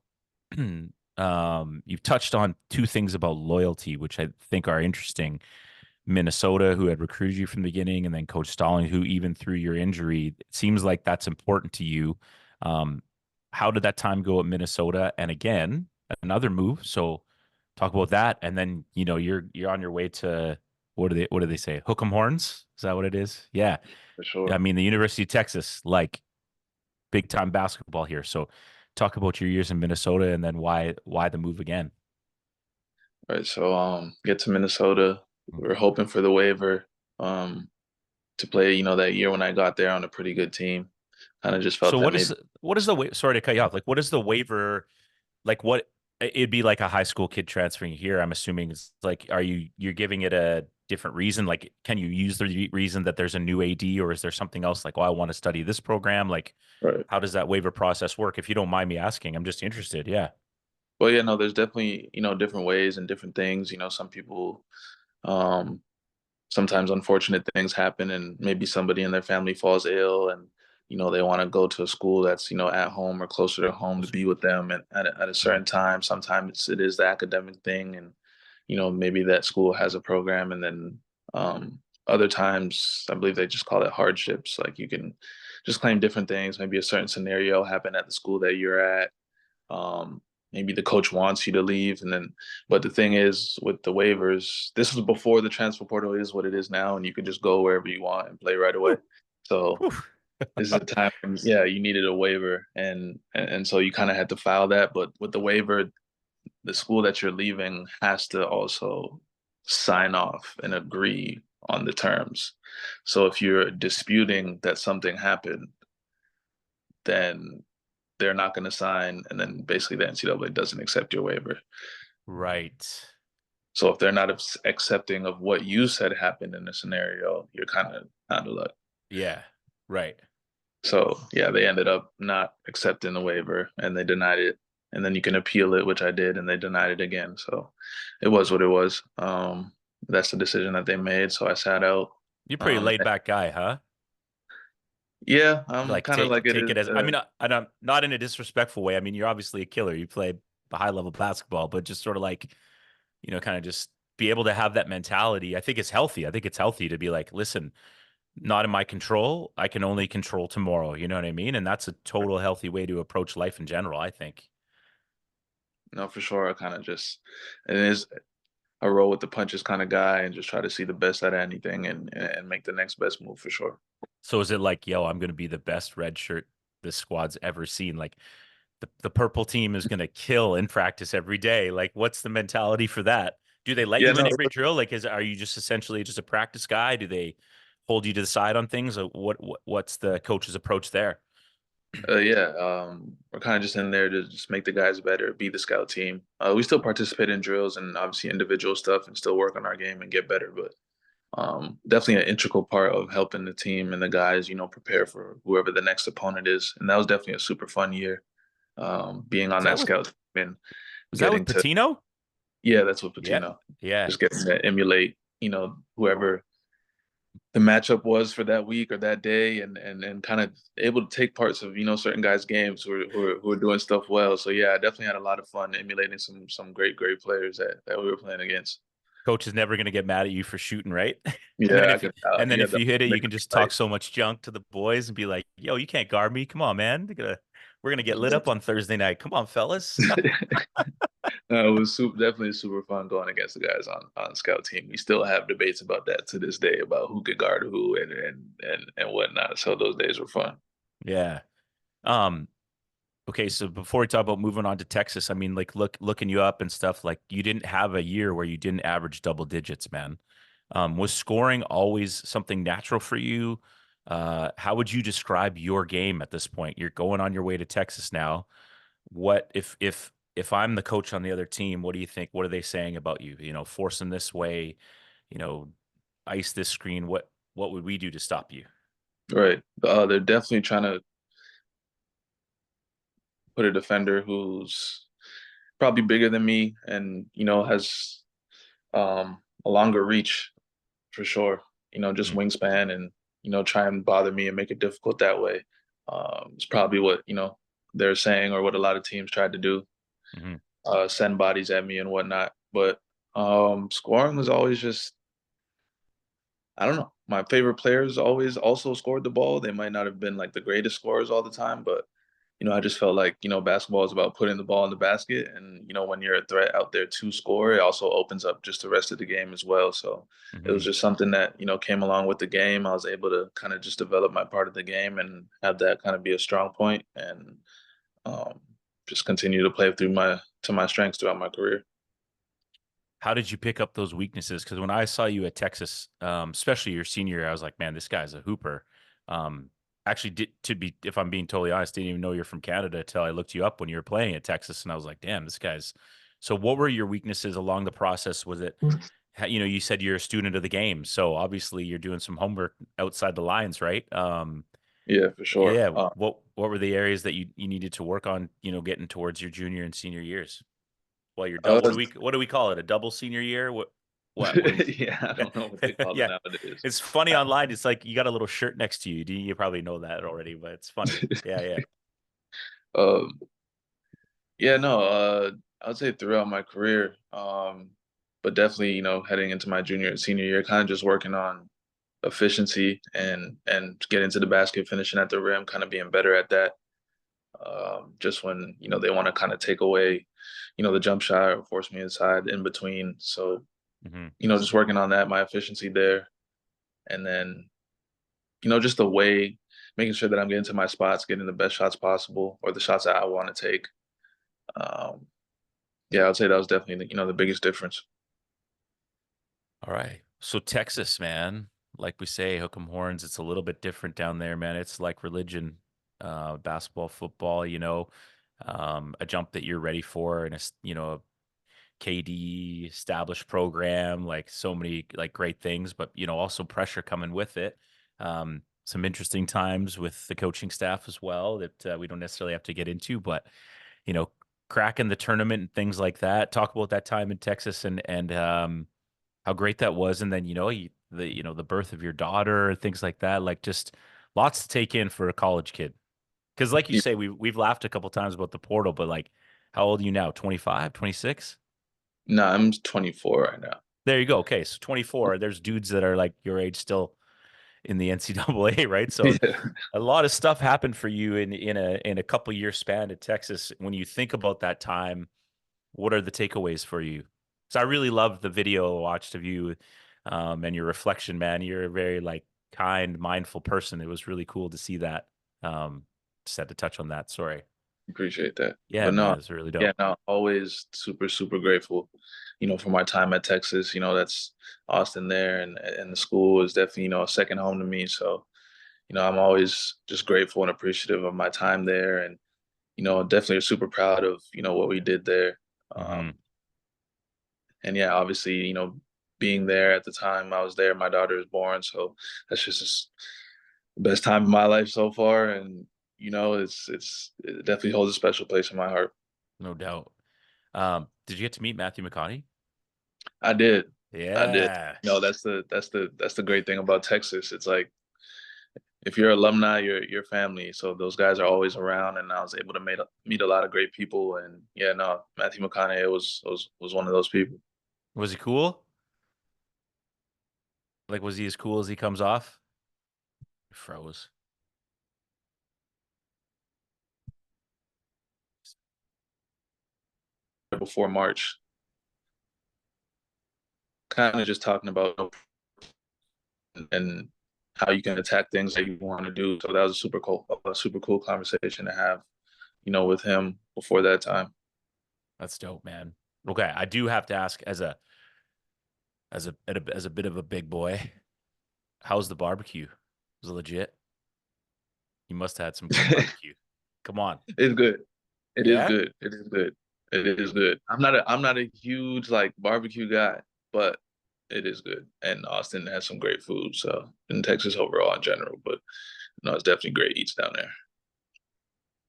Speaker 1: you've touched on two things about loyalty, which I think are interesting. Minnesota, who had recruited you from the beginning, and then Coach Stalling, who even through your injury, it seems like that's important to you. Um, how did that time go at Minnesota? And again, another move. So talk about that, and then you're on your way to what do they say? Hook 'em horns? Is that what it is? Yeah.
Speaker 2: for
Speaker 1: I
Speaker 2: sure.
Speaker 1: mean, the University of Texas, like big time basketball here. So talk about your years in Minnesota and then why the move again.
Speaker 2: All right, so get to Minnesota. We were hoping for the waiver um to play, that year when I got there on a pretty good team. Kind of just
Speaker 1: So
Speaker 2: felt that maybe
Speaker 1: what is the sorry to cut you off. Like what is the waiver like what it'd be like a high school kid transferring here. I'm assuming it's like you're giving it a different reason? Like can you use the reason that there's a new AD or is there something else like, oh, I want to study this program? Like
Speaker 2: right.
Speaker 1: how does that waiver process work? If you don't mind me asking, I'm just interested. Yeah.
Speaker 2: Well, yeah, no, there's definitely, different ways and different things. Some people um sometimes unfortunate things happen, and maybe somebody in their family falls ill, and they want to go to a school that's at home or closer to home to be with them and at a
Speaker 1: Mhm.
Speaker 2: certain time. Sometimes it is the academic thing, and maybe that school has a program, and then other times I believe they just call it hardships. Like you can just claim different things. Maybe a certain scenario happened at the school that you're at. um, Maybe the coach wants you to leave, and then, but the thing is, with the waivers, this was before the transfer portal is what it is now, and you can just go wherever you want and play right away.
Speaker 1: Whew,
Speaker 2: So
Speaker 1: whew.
Speaker 2: this is a time, when, yeah, you needed a waiver, and so you kind of had to file that. But with the waiver, the school that you're leaving has to also sign off and agree on the terms. So if you're disputing that something happened, then they're not going to sign, and then basically the NCAA doesn't accept your waiver.
Speaker 1: Right.
Speaker 2: So if they're not accepting of what you said happened in the scenario, you're kind of out of luck.
Speaker 1: Yeah. Right.
Speaker 2: So yeah, they ended up not accepting the waiver and they denied it. And then you can appeal it, which I did, and they denied it again. So it was what it was. That's the decision that they made. So I sat out.
Speaker 1: You're a pretty
Speaker 2: Um,
Speaker 1: laid back guy, huh?
Speaker 2: yeah,
Speaker 1: You
Speaker 2: I'm
Speaker 1: like
Speaker 2: kind of like it
Speaker 1: take
Speaker 2: is.
Speaker 1: it as I mean, I don't not in a disrespectful way. I mean, you're obviously a killer. You play high level basketball, but just sort of like, kind of just be able to have that mentality. I think it's healthy. I think it's healthy to be like, listen, not in my control. I can only control tomorrow. You know what I mean? And that's a total healthy way to approach life in general, I think.
Speaker 2: No, for sure. I kind of just it is a roll with the punches kind of guy and just try to see the best out of anything and make the next best move for sure.
Speaker 1: So is it like, yo, I'm going to be the best red shirt this squad's ever seen? Like the purple team is going to kill in practice every day. Like, what's the mentality for that? Do they let
Speaker 2: Yeah,
Speaker 1: you in
Speaker 2: no,
Speaker 1: every drill? Like, are you just essentially just a practice guy? Do they hold you to the side on things? Or what's the coach's approach there?
Speaker 2: yeah, we're kind of just in there to just make the guys better, be the scout team. We still participate in drills and obviously individual stuff and still work on our game and get better, but definitely an integral part of helping the team and the guys, prepare for whoever the next opponent is. And that was definitely a super fun year, being on
Speaker 1: Is
Speaker 2: that
Speaker 1: that with
Speaker 2: scout team and
Speaker 1: was that with
Speaker 2: getting to,
Speaker 1: Patino?
Speaker 2: yeah, that's what
Speaker 1: Yeah,
Speaker 2: Patino,
Speaker 1: yeah.
Speaker 2: just getting to emulate, whoever the matchup was for that week or that day and kind of able to take parts of certain guys games who are doing stuff well. So yeah, I definitely had a lot of fun emulating some great players that we were playing against.
Speaker 1: Coach is never going to get mad at you for shooting, right? And then
Speaker 2: Yeah, I
Speaker 1: if
Speaker 2: could yeah,
Speaker 1: you hit it, you
Speaker 2: make
Speaker 1: can
Speaker 2: it
Speaker 1: just talk
Speaker 2: like
Speaker 1: so much junk to the boys and be like, "Yo, you can't guard me. Come on, man. We're gonna get lit up on Thursday night. Come on, fellas."
Speaker 2: it was definitely super fun going against the guys on scout team. We still have debates about that to this day about who could guard who and whatnot. So those days were fun.
Speaker 1: Yeah. Um, okay, so before we talk about moving on to Texas, I mean, like looking you up and stuff, like you didn't have a year where you didn't average double digits, man. Was scoring always something natural for you? How would you describe your game at this point? You're going on your way to Texas now. What if I'm the coach on the other team, what do you think? What are they saying about you? Force them this way, you know, ice this screen. What would we do to stop you?
Speaker 2: Right. They're definitely trying to put a defender who's probably bigger than me and has a longer reach for sure. Just wingspan and try and bother me and make it difficult that way. It's probably what they're saying or what a lot of teams tried to do,
Speaker 1: Mm-hmm.
Speaker 2: send bodies at me and whatnot. But scoring was always just I don't know. My favorite players always also scored the ball. They might not have been like the greatest scorers all the time, but I just felt like, basketball is about putting the ball in the basket. And, when you're a threat out there to score, it also opens up just the rest of the game as well. So it
Speaker 1: Mm-hmm.
Speaker 2: was just something that, came along with the game. I was able to kind of just develop my part of the game and have that kind of be a strong point and um, just continue to play to my strengths throughout my career.
Speaker 1: How did you pick up those weaknesses? Because when I saw you at Texas, especially your senior year, I was like, man, this guy's a hooper. Um, actually, if I'm being totally honest, didn't even know you're from Canada until I looked you up when you were playing at Texas, and I was like, damn, this guy's. So, what were your weaknesses along the process? Was it, you said you're a student of the game, so obviously you're doing some homework outside the lines, right?
Speaker 2: Yeah, for sure.
Speaker 1: Yeah. What were the areas that you needed to work on? Getting towards your junior and senior years. Well, you're double.
Speaker 2: Uh,
Speaker 1: What do we call it? A double senior year? What do
Speaker 2: yeah, I
Speaker 1: we?
Speaker 2: don't know what they call it
Speaker 1: Yeah,
Speaker 2: nowadays.
Speaker 1: it's funny online. It's like you got a little shirt next to you. You probably know that already, but it's funny. Yeah, yeah.
Speaker 2: Um, Yeah, no, I would say throughout my career, but definitely, heading into my junior and senior year, kind of just working on efficiency and getting to the basket, finishing at the rim, kind of being better at that. Just when, they want to kind of take away, the jump shot or force me inside in between. So,
Speaker 1: Hmm.
Speaker 2: just working on that, my efficiency there. And then, just the way, making sure that I'm getting to my spots, getting the best shots possible or the shots that I want to take. Um, Yeah, I'd say that was definitely the biggest difference.
Speaker 1: All right. So Texas, man, like we say, hook 'em horns. It's a little bit different down there, man. It's like religion, basketball, football. A jump that you're ready for, and KD established program, like so many like great things, but also pressure coming with it. some interesting times with the coaching staff as well that we don't necessarily have to get into, but you know, cracking the tournament and things like that. Talk about that time in Texas and how great that was, and then the birth of your daughter, things like that. Like just lots to take in for a college kid. Because like you
Speaker 2: Yeah.
Speaker 1: say, we've laughed a couple times about the portal, but like, how old are you now? 25, 26?
Speaker 2: No, I'm 24 right now.
Speaker 1: There you go. Okay, so 24. There's dudes that are like your age still in the NCAA, right? So
Speaker 2: Yeah,
Speaker 1: a lot of stuff happened for you in a couple year span at Texas. When you think about that time, what are the takeaways for you? So I really loved the video I watched of you and your reflection, man. You're a very like kind, mindful person. It was really cool to see that. Just had to touch on that. Sorry.
Speaker 2: appreciate that.
Speaker 1: Yeah,
Speaker 2: But
Speaker 1: man,
Speaker 2: no,
Speaker 1: it's really
Speaker 2: yeah,
Speaker 1: dope.
Speaker 2: no, always super, super grateful, for my time at Texas. That's Austin there, and the school is definitely, a second home to me. So, I'm always just grateful and appreciative of my time there, and definitely super proud of what we did there.
Speaker 1: Hmm.
Speaker 2: And yeah, obviously, being there at the time I was there, my daughter was born, so that's just the best time of my life so far, and it definitely holds a special place in my heart.
Speaker 1: No doubt. Did you get to meet Matthew McConaughey?
Speaker 2: I did, I did.
Speaker 1: Yeah.
Speaker 2: That's the great thing about Texas. It's like if you're alumni, you're family. So those guys are always around, and I was able to meet a lot of great people. And yeah, no, Matthew McConaughey was one of those people.
Speaker 1: Was he cool? Like, was he as cool as he comes off? He froze.
Speaker 2: Before March, kind of just talking about and how you can attack things that you want to do. So that was a super cool conversation to have, with him before that time.
Speaker 1: That's dope, man. Okay, I do have to ask as a bit of a big boy, how's the barbecue? Was it legit? You must have had some good barbecue. Come on.
Speaker 2: It's good. It is
Speaker 1: Yeah?
Speaker 2: good. It is good. It is good. I'm not a huge like barbecue guy, but it is good. And Austin has some great food. So in Texas overall in general, but no, it's definitely great eats down there.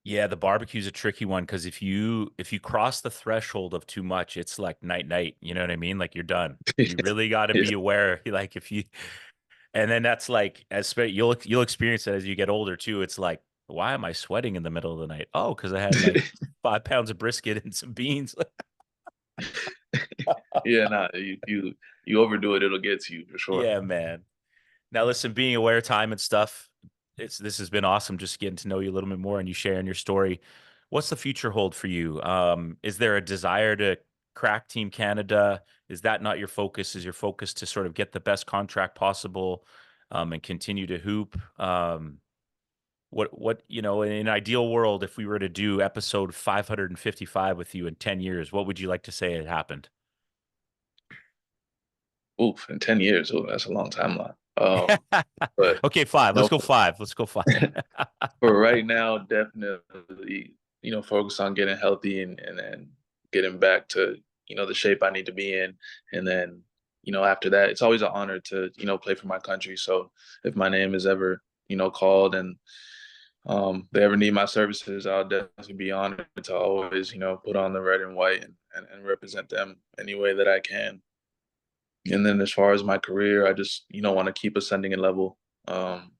Speaker 1: Yeah, the barbecue's a tricky one because if you cross the threshold of too much, it's like night night. You know what I mean? Like you're done. You really got to
Speaker 2: Yeah.
Speaker 1: be aware. Like if you, and then that's like you'll experience it as you get older too. It's like, why am I sweating in the middle of the night? Oh, because I had like 5 pounds of brisket and some beans.
Speaker 2: Yeah, nah, you overdo it, it'll get to you for sure.
Speaker 1: Yeah, man. Now listen, being aware of time and stuff, this has been awesome just getting to know you a little bit more and you sharing your story. What's the future hold for you? Is there a desire to crack Team Canada? Is that not your focus? Is your focus to sort of get the best contract possible and continue to hoop? In an ideal world, if we were to do episode 555 with you in 10 years, what would you like to say had happened?
Speaker 2: Oof, in 10 years, oh, that's a long timeline. But
Speaker 1: Okay, five. Let's
Speaker 2: no,
Speaker 1: go five. Let's go five.
Speaker 2: for right now, definitely, focus on getting healthy and getting back to, the shape I need to be in. And then, after that, it's always an honor to, play for my country. So if my name is ever, called and they ever need my services, I'll definitely be honored to always, put on the red and white and represent them any way that I can. And then as far as my career, I just, want to keep ascending in level. Um,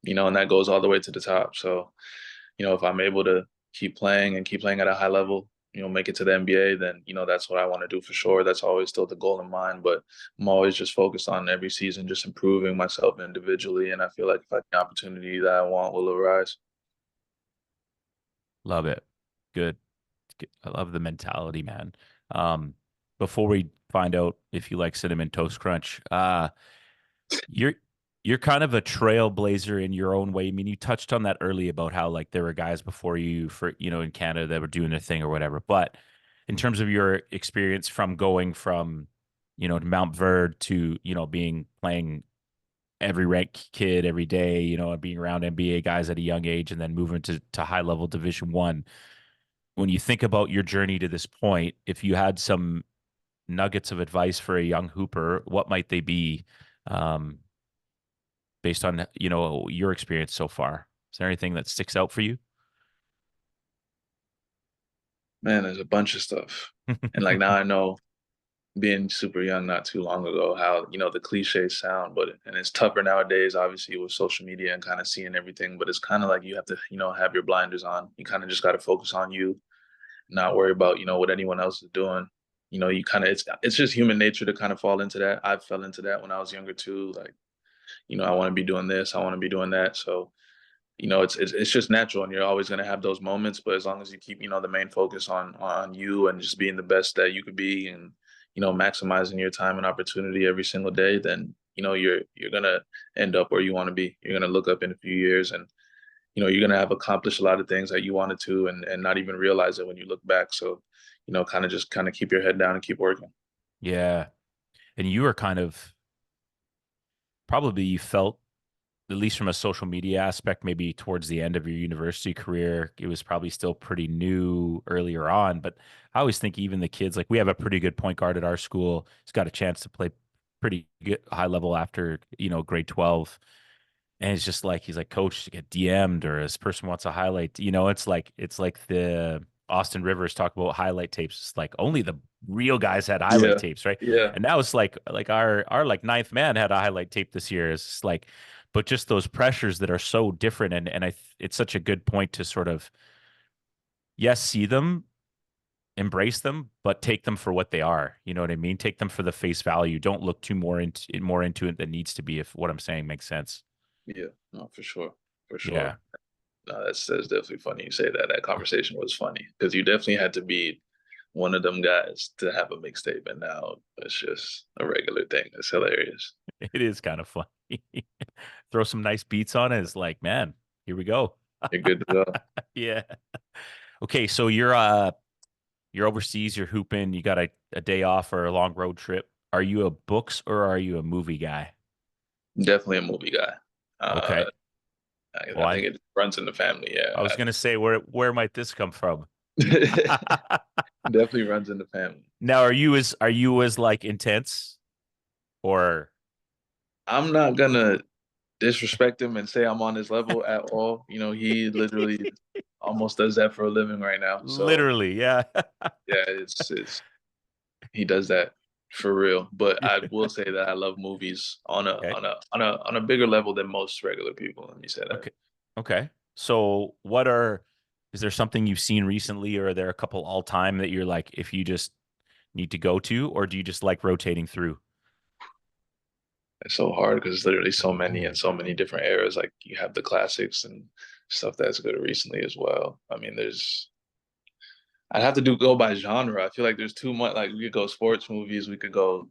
Speaker 2: and that goes all the way to the top. So, if I'm able to keep playing and keep playing at a high level, make it to the NBA, then, that's what I want to do for sure. That's always still the goal in mind. But I'm always just focused on every season, just improving myself individually. And I feel like if I the opportunity that I want will arise.
Speaker 1: Love it. Good. I love the mentality, man. Um, Before we find out if you like cinnamon toast crunch, you're you're kind of a trailblazer in your own way. I mean, you touched on that early about how like there were guys before you for in Canada that were doing their thing or whatever. But in terms of your experience from going from to Mount Verde to being playing every ranked kid every day, and being around NBA guys at a young age, and then moving to high level Division 1. When you think about your journey to this point, if you had some nuggets of advice for a young hooper, what might they be? Um, based on, your experience so far? Is there anything that sticks out for you?
Speaker 2: Man, there's a bunch of stuff. And like now I know being super young not too long ago how, the cliches sound, but and it's tougher nowadays, obviously, with social media and kind of seeing everything. But it's kind of like you have to, have your blinders on. You kind of just got to focus on you, not worry about, what anyone else is doing. You kind of it's just human nature to kind of fall into that. I fell into that when I was younger too. Like, I want to be doing this, I want to be doing that. So it's just natural, and you're always going to have those moments. But as long as you keep, the main focus on you and just being the best that you could be, and maximizing your time and opportunity every single day, then you're gonna end up where you want to be. You're gonna look up in a few years, and you're gonna have accomplished a lot of things that you wanted to, and not even realize it when you look back. So, kind of keep your head down and keep working.
Speaker 1: Yeah. And you were kind of probably you felt, at least from a social media aspect, maybe towards the end of your university career, it was probably still pretty new earlier on. But I always think even the kids, like we have a pretty good point guard at our school. He's got a chance to play pretty good high level after, grade 12. And it's just like he's like, coach, to get DM'd or this person wants a highlight. It's like the Austin Rivers talk about highlight tapes. It's like only the real guys had highlight
Speaker 2: Yeah,
Speaker 1: tapes, right?
Speaker 2: yeah,
Speaker 1: And now it's like our like ninth man had a highlight tape this year. It's like, but just those pressures that are so different. And it's such a good point to sort of, yes, see them, embrace them, but take them for what they are. You know what I mean? Take them for the face value. Don't look too more into it than needs to be, if what I'm saying makes sense.
Speaker 2: yeah. No, for sure, for
Speaker 1: Yeah.
Speaker 2: sure. No, that's definitely funny you say that. That conversation was funny because you definitely had to be one of them guys to have a mixtape, and now it's just a regular thing. It's hilarious.
Speaker 1: It is kind of funny. Throw some nice beats on it. It's like, man, here we go.
Speaker 2: You're good to go.
Speaker 1: Yeah. Okay, so you're overseas, you're hooping, you got a day off or a long road trip. Are you a books or are you a movie guy?
Speaker 2: Definitely a movie guy. Uh,
Speaker 1: Okay.
Speaker 2: I
Speaker 1: Why?
Speaker 2: think it runs in the family.
Speaker 1: I was
Speaker 2: Yeah,
Speaker 1: gonna say where might this come from?
Speaker 2: definitely runs in the family.
Speaker 1: Now, are you as like intense or
Speaker 2: I'm not gonna disrespect him and say I'm on his level at all. He literally almost does that for a living right now. So
Speaker 1: literally? Yeah.
Speaker 2: yeah, it's he does that for real. But I will say that I love movies on a
Speaker 1: Okay.
Speaker 2: on a on a on a bigger level than most regular people. Let me say that.
Speaker 1: Okay. Okay. So is there something you've seen recently, or are there a couple all time that you're like, if you just need to go to, or do you just like rotating through?
Speaker 2: It's so hard because there's literally so many and so many different eras. Like you have the classics and stuff that's good recently as well. I mean, I'd have to go by genre. I feel like there's too much. Like we could go sports movies, we could go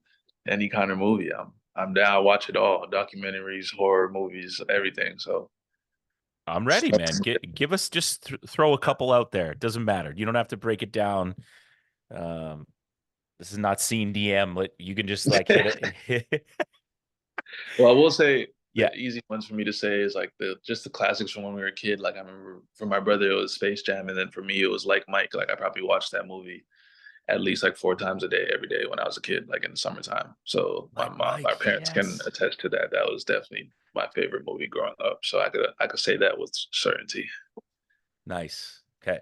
Speaker 2: any kind of movie. I'm down. I watch it all. Documentaries, horror movies, everything. So
Speaker 1: I'm ready, man. Give us just throw a couple out there. It doesn't matter. You don't have to break it down. Um, this is not scene DM. You can just like hit it.
Speaker 2: well, I will say
Speaker 1: Yeah.
Speaker 2: the easy ones for me to say is like the classics from when we were a kid. Like I remember for my brother it was Space Jam, and then for me it was like Mike. Like I probably watched that movie at least like 4 times a day every day when I was a kid, like in the summertime. So
Speaker 1: Like
Speaker 2: my
Speaker 1: Mike,
Speaker 2: parents can
Speaker 1: yes.
Speaker 2: attest to that. That was definitely my favorite movie growing up. So I could say that with certainty.
Speaker 1: Nice. Okay.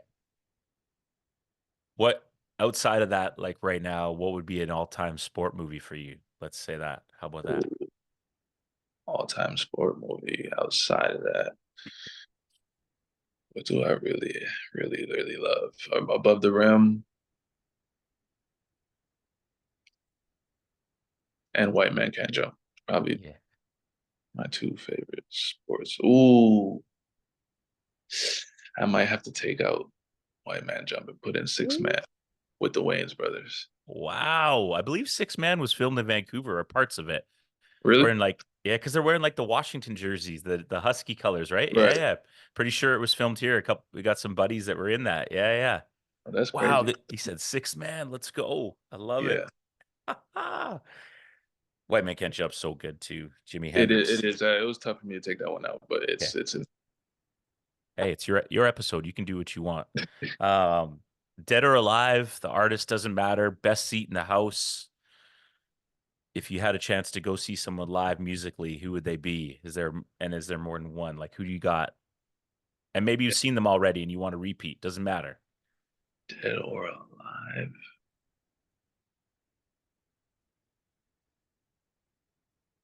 Speaker 1: What outside of that, like right now, what would be an all-time sport movie for you? Let's say that. How about that?
Speaker 2: All time sport movie outside of that. What do I really, really, really love? Above the Rim and White Man Can't Jump. Probably
Speaker 1: Yeah.
Speaker 2: my two favorite sports. Ooh, I might have to take out White Man Jump and put in Six
Speaker 1: Ooh.
Speaker 2: Man with the Wayans brothers.
Speaker 1: Wow. I believe Six Man was filmed in Vancouver or parts of it.
Speaker 2: Really?
Speaker 1: Wearing like, yeah, because they're wearing like the Washington jerseys, the husky colors, right? Yeah,
Speaker 2: Right.
Speaker 1: yeah. Pretty sure it was filmed here. We got some buddies that were in that. Yeah, yeah.
Speaker 2: Oh, that's
Speaker 1: Wow.
Speaker 2: crazy.
Speaker 1: He said Six Man. Let's go. I love it.
Speaker 2: Yeah.
Speaker 1: White Man Can't Jump so good too. Jimi
Speaker 2: It is.
Speaker 1: Hendrix.
Speaker 2: It is. It was tough for me to take that one out, but
Speaker 1: Okay.
Speaker 2: it's
Speaker 1: Hey, it's your episode. You can do what you want. Um, Dead or Alive, the artist doesn't matter. Best seat in the house. if you had a chance to go see someone live musically, who would they be? Is there more than one? Like, who do you got? And maybe you've seen them already and you want to repeat. Doesn't matter.
Speaker 2: Dead or alive?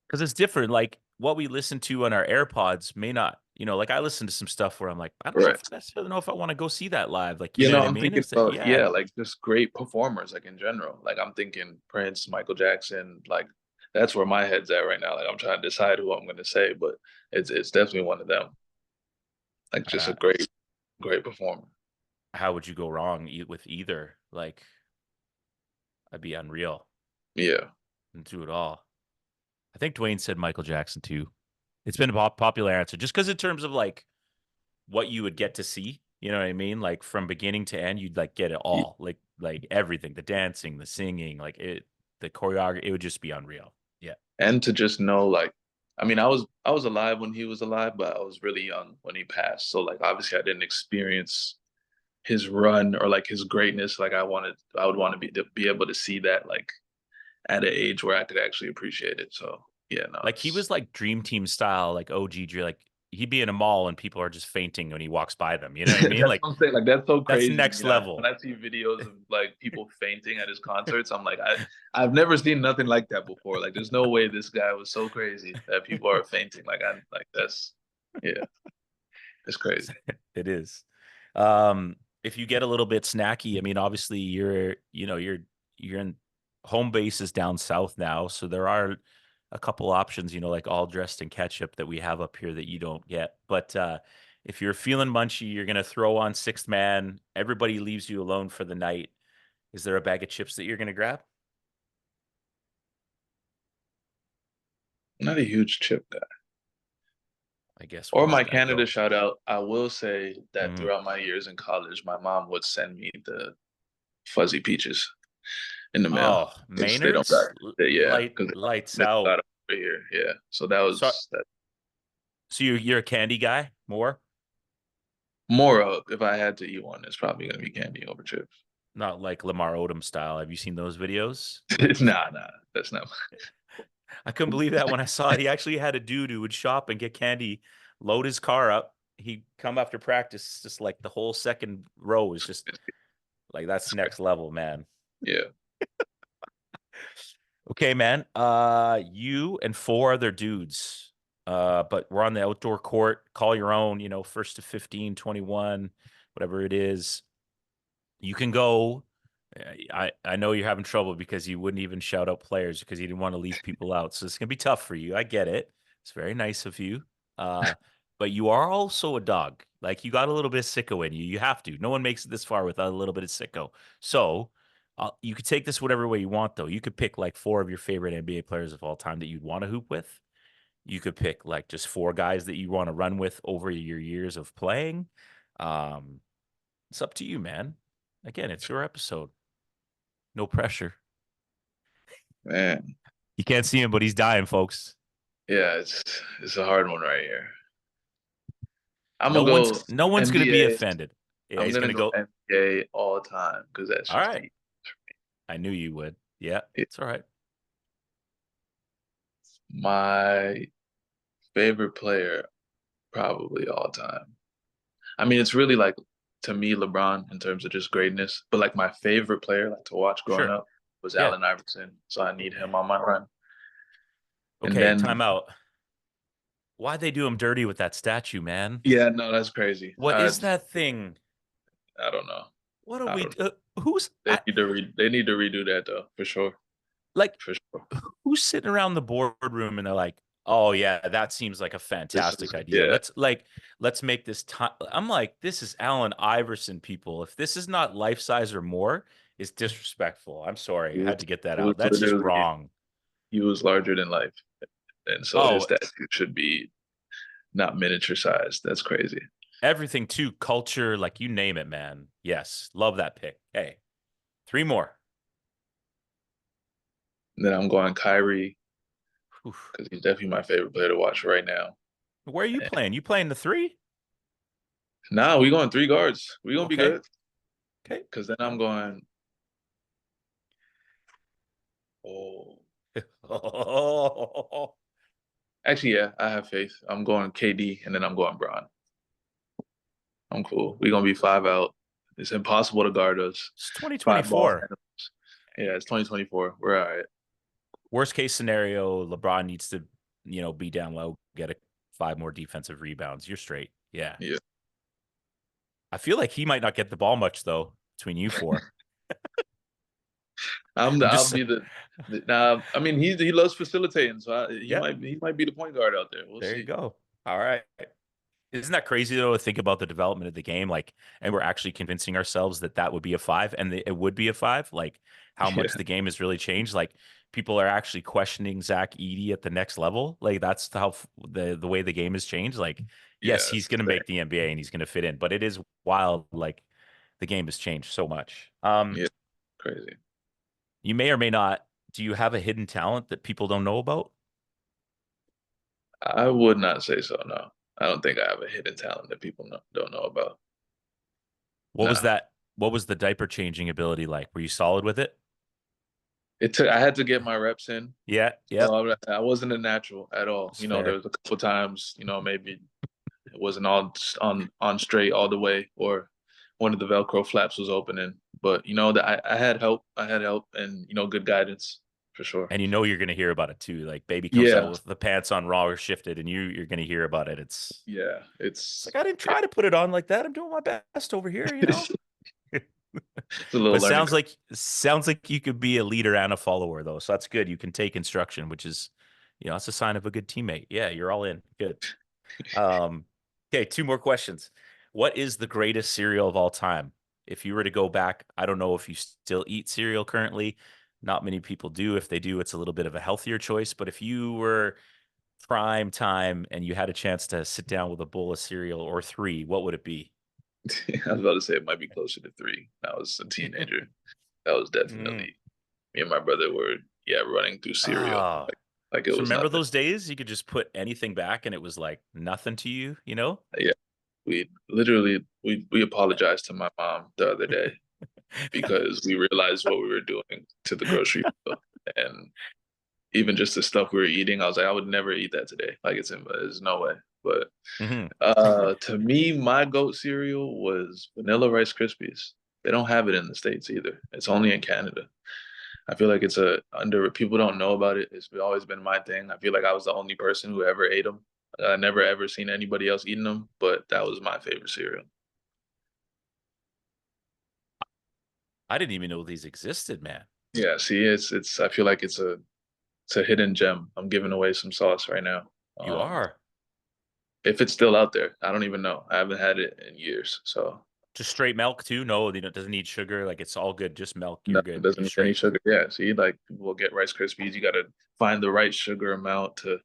Speaker 1: Because it's different. Like what we listen to on our AirPods may not, like I listen to some stuff where I'm like, I don't know
Speaker 2: Right.
Speaker 1: if I necessarily know if I want to go see that live. Like, you
Speaker 2: You
Speaker 1: know
Speaker 2: know,
Speaker 1: what I
Speaker 2: I'm
Speaker 1: mean?
Speaker 2: thinking
Speaker 1: Is that,
Speaker 2: about,
Speaker 1: yeah.
Speaker 2: yeah, like just great performers, like in general. Like I'm thinking Prince, Michael Jackson, like that's where my head's at right now. Like I'm trying to decide who I'm gonna say, but it's definitely one of them. Like just
Speaker 1: Uh,
Speaker 2: a great performer.
Speaker 1: how would you go wrong with either? Like, I'd be unreal
Speaker 2: Yeah.
Speaker 1: and do it all. I think Duane said Michael Jackson too. It's been a popular answer just because in terms of like what you would get to see, you know what I mean? Like from beginning to end, you'd like get it all, like everything, the dancing, the singing, the choreography, it would just be unreal. Yeah.
Speaker 2: And to just know like I mean I was alive when he was alive, but I was really young when he passed. So like obviously I didn't experience his run or like his greatness. Like I would want to be able to see that like at an age where I could actually appreciate it. So yeah, no,
Speaker 1: Like he
Speaker 2: it's
Speaker 1: was like dream team style, like OG, like he'd be in a mall and people are just fainting when he walks by them. You know what I mean?
Speaker 2: that's
Speaker 1: Like
Speaker 2: what I'm saying. Like that's so
Speaker 1: that's
Speaker 2: crazy to
Speaker 1: next
Speaker 2: me. Like when
Speaker 1: level.
Speaker 2: I see videos of like people fainting at his concerts, I'm like, I've never seen nothing like that before. Like there's no way this guy was so crazy that people are fainting. That's yeah, it's crazy.
Speaker 1: It is. If you get a little bit snacky, I mean, obviously you're in home base is down south now, so there are a couple options, like all dressed in ketchup that we have up here that you don't get. But if you're feeling munchy, you're gonna throw on sixth man. Everybody leaves you alone for the night. Is there a bag of chips that you're gonna grab?
Speaker 2: I'm not a huge chip guy.
Speaker 1: I guess we
Speaker 2: Or
Speaker 1: all
Speaker 2: my
Speaker 1: gotta
Speaker 2: Canada
Speaker 1: go.
Speaker 2: shout out, I will say that
Speaker 1: Mhm.
Speaker 2: throughout my years in college, my mom would send me the fuzzy peaches in the mail
Speaker 1: Oh,
Speaker 2: because they don't got
Speaker 1: Maynard's
Speaker 2: yeah, because
Speaker 1: lights
Speaker 2: they don't got
Speaker 1: out.
Speaker 2: it over here. Yeah. So that
Speaker 1: So,
Speaker 2: was that
Speaker 1: so you're a candy guy more?
Speaker 2: more of if I had to eat one, it's probably gonna be candy over chips.
Speaker 1: Not like Lamar Odom style. Have you seen those videos?
Speaker 2: Nah, that's not
Speaker 1: I couldn't believe that when I saw it. He actually had a dude who would shop and get candy, load his car up. He'd come after practice, just like the whole second row is just like that's next level, man.
Speaker 2: yeah.
Speaker 1: Okay, man. You and four other dudes. But we're on the outdoor court. Call your own, first to 15, 21, whatever it is. You can go. I know you're having trouble because you wouldn't even shout out players because you didn't want to leave people out. So it's gonna be tough for you. I get it. It's very nice of you. Uh, but you are also a dog. Like you got a little bit of sicko in you. You have to. No one makes it this far without a little bit of sicko. So you could take this whatever way you want, though. You could pick like four of your favorite NBA players of all time that you'd want to hoop with. You could pick like just four guys that you want to run with over your years of playing. Um, it's up to you, man. Again, it's your episode. No pressure.
Speaker 2: Man.
Speaker 1: You can't see him, but he's dying, folks.
Speaker 2: Yeah, it's a hard one right here. I'm
Speaker 1: No
Speaker 2: gonna
Speaker 1: one's
Speaker 2: go
Speaker 1: no one's gonna be
Speaker 2: NBA.
Speaker 1: offended. Yeah,
Speaker 2: I'm
Speaker 1: he's
Speaker 2: gonna
Speaker 1: gonna
Speaker 2: go
Speaker 1: go.
Speaker 2: NBA all time because that's
Speaker 1: All
Speaker 2: just
Speaker 1: right.
Speaker 2: the
Speaker 1: I knew you would. Yeah, it's all right.
Speaker 2: my favorite player probably all time. I mean, it's really like to me LeBron in terms of just greatness, but like my favorite player like to watch growing
Speaker 1: Sure.
Speaker 2: up was
Speaker 1: Yeah.
Speaker 2: Allen Iverson, so I need him on my run. And
Speaker 1: Okay.
Speaker 2: then
Speaker 1: Time out. Why'd they do him dirty with that statue, man?
Speaker 2: yeah, no, that's crazy.
Speaker 1: What is that thing?
Speaker 2: I don't know.
Speaker 1: What are
Speaker 2: I
Speaker 1: we?
Speaker 2: don't.
Speaker 1: Who's
Speaker 2: They need to redo that though, for sure,
Speaker 1: like?
Speaker 2: for sure.
Speaker 1: Who's sitting around the boardroom and they're like, "Oh yeah, that seems like a
Speaker 2: This is
Speaker 1: fantastic idea.
Speaker 2: yeah.
Speaker 1: Let's make this time." I'm like, "This is Allen Iverson, people. If this is not life size or more, it's disrespectful. I'm sorry,
Speaker 2: He
Speaker 1: I
Speaker 2: was,
Speaker 1: had to get that
Speaker 2: he was
Speaker 1: out. That's just
Speaker 2: literally
Speaker 1: wrong."
Speaker 2: he was larger than life, and so his
Speaker 1: Oh,
Speaker 2: statue should be not miniature sized. That's crazy.
Speaker 1: everything too, culture, like you name it, man. Yes, love that pick. Hey, three more.
Speaker 2: And then I'm going Kyrie
Speaker 1: Oof.
Speaker 2: because he's definitely my favorite player to watch right now.
Speaker 1: Where are you
Speaker 2: And
Speaker 1: playing? You playing the three?
Speaker 2: now we going three guards. We gonna be
Speaker 1: Okay,
Speaker 2: good
Speaker 1: okay.
Speaker 2: because then I'm going. Oh.
Speaker 1: Oh,
Speaker 2: Actually, yeah, I have faith. I'm going KD and then I'm going Bron. I'm cool. We're gonna be five out. It's impossible to guard us.
Speaker 1: it's
Speaker 2: Five ball
Speaker 1: 2024.
Speaker 2: handlers. Yeah, it's 2024. We're all right.
Speaker 1: Worst case scenario, LeBron needs to, be down low, get 5 more defensive rebounds. You're straight. Yeah.
Speaker 2: Yeah.
Speaker 1: I feel like he might not get the ball much though between you four. I'm
Speaker 2: I'll
Speaker 1: just
Speaker 2: be nah, I mean he loves facilitating, so
Speaker 1: yeah,
Speaker 2: he might be the point guard out there. We'll
Speaker 1: there you
Speaker 2: see.
Speaker 1: go. All right. Isn't that crazy though to think about the development of the game? Like, and we're actually convincing ourselves that that would be a five and it would be a five. Like, how much
Speaker 2: Yeah.
Speaker 1: the game has really changed. Like, people are actually questioning Zach Edey at the next level. Like, that's how the way the game has changed. Like, yes,
Speaker 2: Yeah,
Speaker 1: he's
Speaker 2: it's
Speaker 1: going to
Speaker 2: insane.
Speaker 1: make the NBA and he's going to fit in, but it is wild. Like, the game has changed so much.
Speaker 2: Yeah, crazy.
Speaker 1: You may or may not. Do you have a hidden talent that people don't know about?
Speaker 2: I would not say so, no. I don't think I have a hidden talent that people don't know about.
Speaker 1: What was
Speaker 2: Nah.
Speaker 1: that? What was the diaper changing ability like? Were you solid with it?
Speaker 2: I had to get my reps in.
Speaker 1: Yeah. Yep.
Speaker 2: So I wasn't a natural at all.
Speaker 1: It's
Speaker 2: There
Speaker 1: fair.
Speaker 2: was a couple times, maybe it wasn't all on straight all the way, or one of the Velcro flaps was opening. But that I had help. I had help and good guidance for sure.
Speaker 1: And you're going to hear about it too. Like baby comes out
Speaker 2: Yeah,
Speaker 1: with the pants on raw or shifted, and you're going to hear about it.
Speaker 2: yeah.
Speaker 1: It's
Speaker 2: It's
Speaker 1: like I didn't
Speaker 2: yeah.
Speaker 1: try to put it on like that. I'm doing my best over here.
Speaker 2: It's a little
Speaker 1: But
Speaker 2: learning
Speaker 1: sounds like you could be a leader and a follower though. So that's good. You can take instruction, which is, that's a sign of a good teammate. Yeah, you're all in. Good. Um, okay, 2 more questions. What is the greatest cereal of all time? If you were to go back, I don't know if you still eat cereal currently. Not many people do. If they do, it's a little bit of a healthier choice. But if you were prime time and you had a chance to sit down with a bowl of cereal or three, what would it be?
Speaker 2: I was about to say it might be closer to three. I was a teenager. That was
Speaker 1: Mm.
Speaker 2: definitely me and my brother were running through cereal
Speaker 1: Ah,
Speaker 2: like it
Speaker 1: so
Speaker 2: was
Speaker 1: remember
Speaker 2: nothing.
Speaker 1: those days? You could just put anything back and it was like nothing to you?
Speaker 2: Yeah, we literally we apologized to my mom the other day because we realized what we were doing to the grocery bill, and even just the stuff we were eating. I was like, I would never eat that today. Like there's no way. But
Speaker 1: Hmm.
Speaker 2: to me, my goat cereal was vanilla Rice Krispies. They don't have it in the States either. It's only in Canada. I feel like it's a under people don't know about it. It's always been my thing. I feel like I was the only person who ever ate them. I never ever seen anybody else eating them, but that was my favorite cereal.
Speaker 1: I didn't even know these existed, man.
Speaker 2: Yeah, see, it's I feel like it's a hidden gem. I'm giving away some sauce right now.
Speaker 1: You
Speaker 2: Um,
Speaker 1: are.
Speaker 2: if it's still out there, I don't even know. I haven't had it in years, so
Speaker 1: Just straight milk too? No, it doesn't need sugar. Like it's all good. Just milk.
Speaker 2: no,
Speaker 1: You're
Speaker 2: it
Speaker 1: good.
Speaker 2: doesn't
Speaker 1: You're
Speaker 2: need any
Speaker 1: straight.
Speaker 2: sugar. Yeah, see, like people will get Rice Krispies. You got to find the right sugar amount to.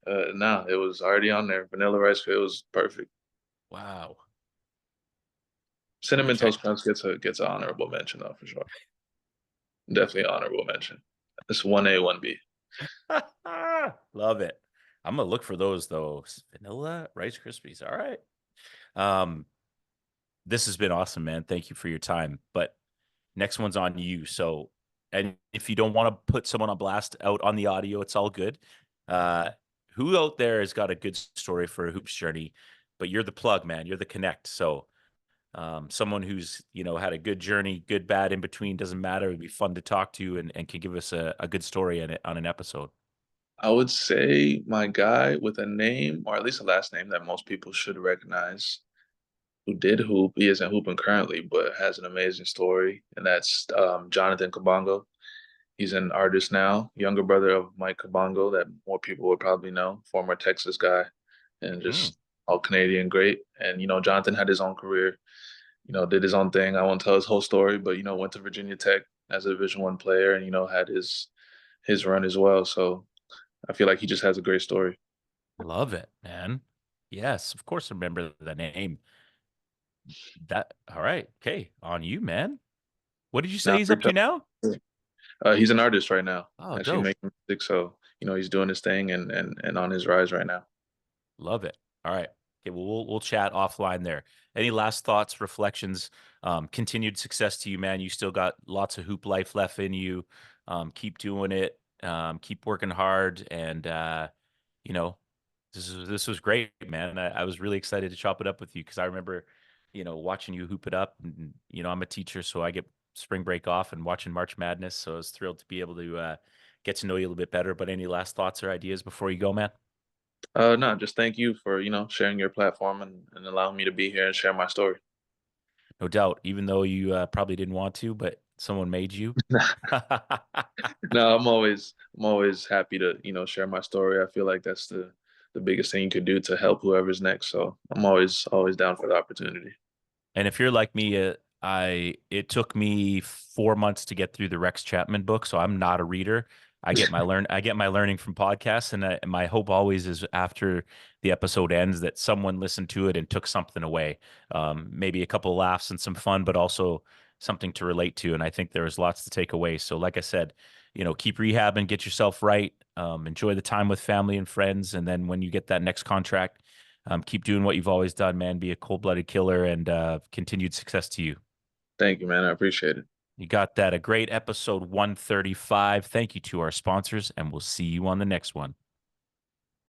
Speaker 2: Nah, it was already on there. Vanilla Rice, it was perfect.
Speaker 1: Wow. I'm gonna
Speaker 2: Cinnamon
Speaker 1: check.
Speaker 2: Toast Crunch gets an honorable mention though for sure. Definitely honorable mention. It's 1A, 1B.
Speaker 1: Love it. I'm gonna look for those though. Vanilla Rice Krispies. All right. Um, this has been awesome, man. Thank you for your time. But next one's on you. So, and if you don't want to put someone on blast out on the audio, it's all good. Uh, who out there has got a good story for a hoops journey? But you're the plug, man. You're the connect. So, someone who's had a good journey, good bad in between, doesn't matter. It'd be fun to talk to and can give us a good story on an episode.
Speaker 2: I would say my guy with a name, or at least a last name that most people should recognize, who did hoop. He isn't hooping currently, but has an amazing story, and that's Jonathan Kabongo. He's an artist now, younger brother of Mike Kabongo, that more people would probably know, former Texas guy, and
Speaker 1: Mm.
Speaker 2: just all Canadian great. And Jonathan had his own career, did his own thing. I won't tell his whole story, but went to Virginia Tech as a Division I player, and had his run as well. So I feel like he just has a great story.
Speaker 1: Love it, man. Yes, of course. Remember the name. That all right? Okay, on you, man. What did you say
Speaker 2: Now,
Speaker 1: he's up to now?
Speaker 2: he's an artist right now,
Speaker 1: Oh,
Speaker 2: actually
Speaker 1: dope.
Speaker 2: making music. So he's doing his thing and on his rise right now.
Speaker 1: Love it. All right. Okay, well, we'll chat offline there. Any last thoughts, reflections? Continued success to you, man. You still got lots of hoop life left in you. Keep doing it. Keep working hard, and you know, this was great, man. I was really excited to chop it up with you because I remember, watching you hoop it up, and I'm a teacher, so I get spring break off and watching March Madness. So I was thrilled to be able to get to know you a little bit better. But any last thoughts or ideas before you go, man?
Speaker 2: No, just thank you for, sharing your platform and allowing me to be here and share my story.
Speaker 1: No doubt, even though you probably didn't want to, but someone made you.
Speaker 2: No, I'm always happy to, share my story. I feel like that's the biggest thing you could do to help whoever's next. So I'm always down for the opportunity.
Speaker 1: And if you're like me, it took me 4 months to get through the Rex Chapman book, so I'm not a reader. I get my learning from podcasts, and my hope always is after the episode ends that someone listened to it and took something away, maybe a couple of laughs and some fun, but also something to relate to. And I think there was lots to take away. So, like I said, keep rehabbing, get yourself right, enjoy the time with family and friends, and then when you get that next contract, keep doing what you've always done, man. Be a cold-blooded killer, and continued success to you.
Speaker 2: Thank you, man. I appreciate it.
Speaker 1: You got that. A great episode 135. Thank you to our sponsors, and we'll see you on the next one.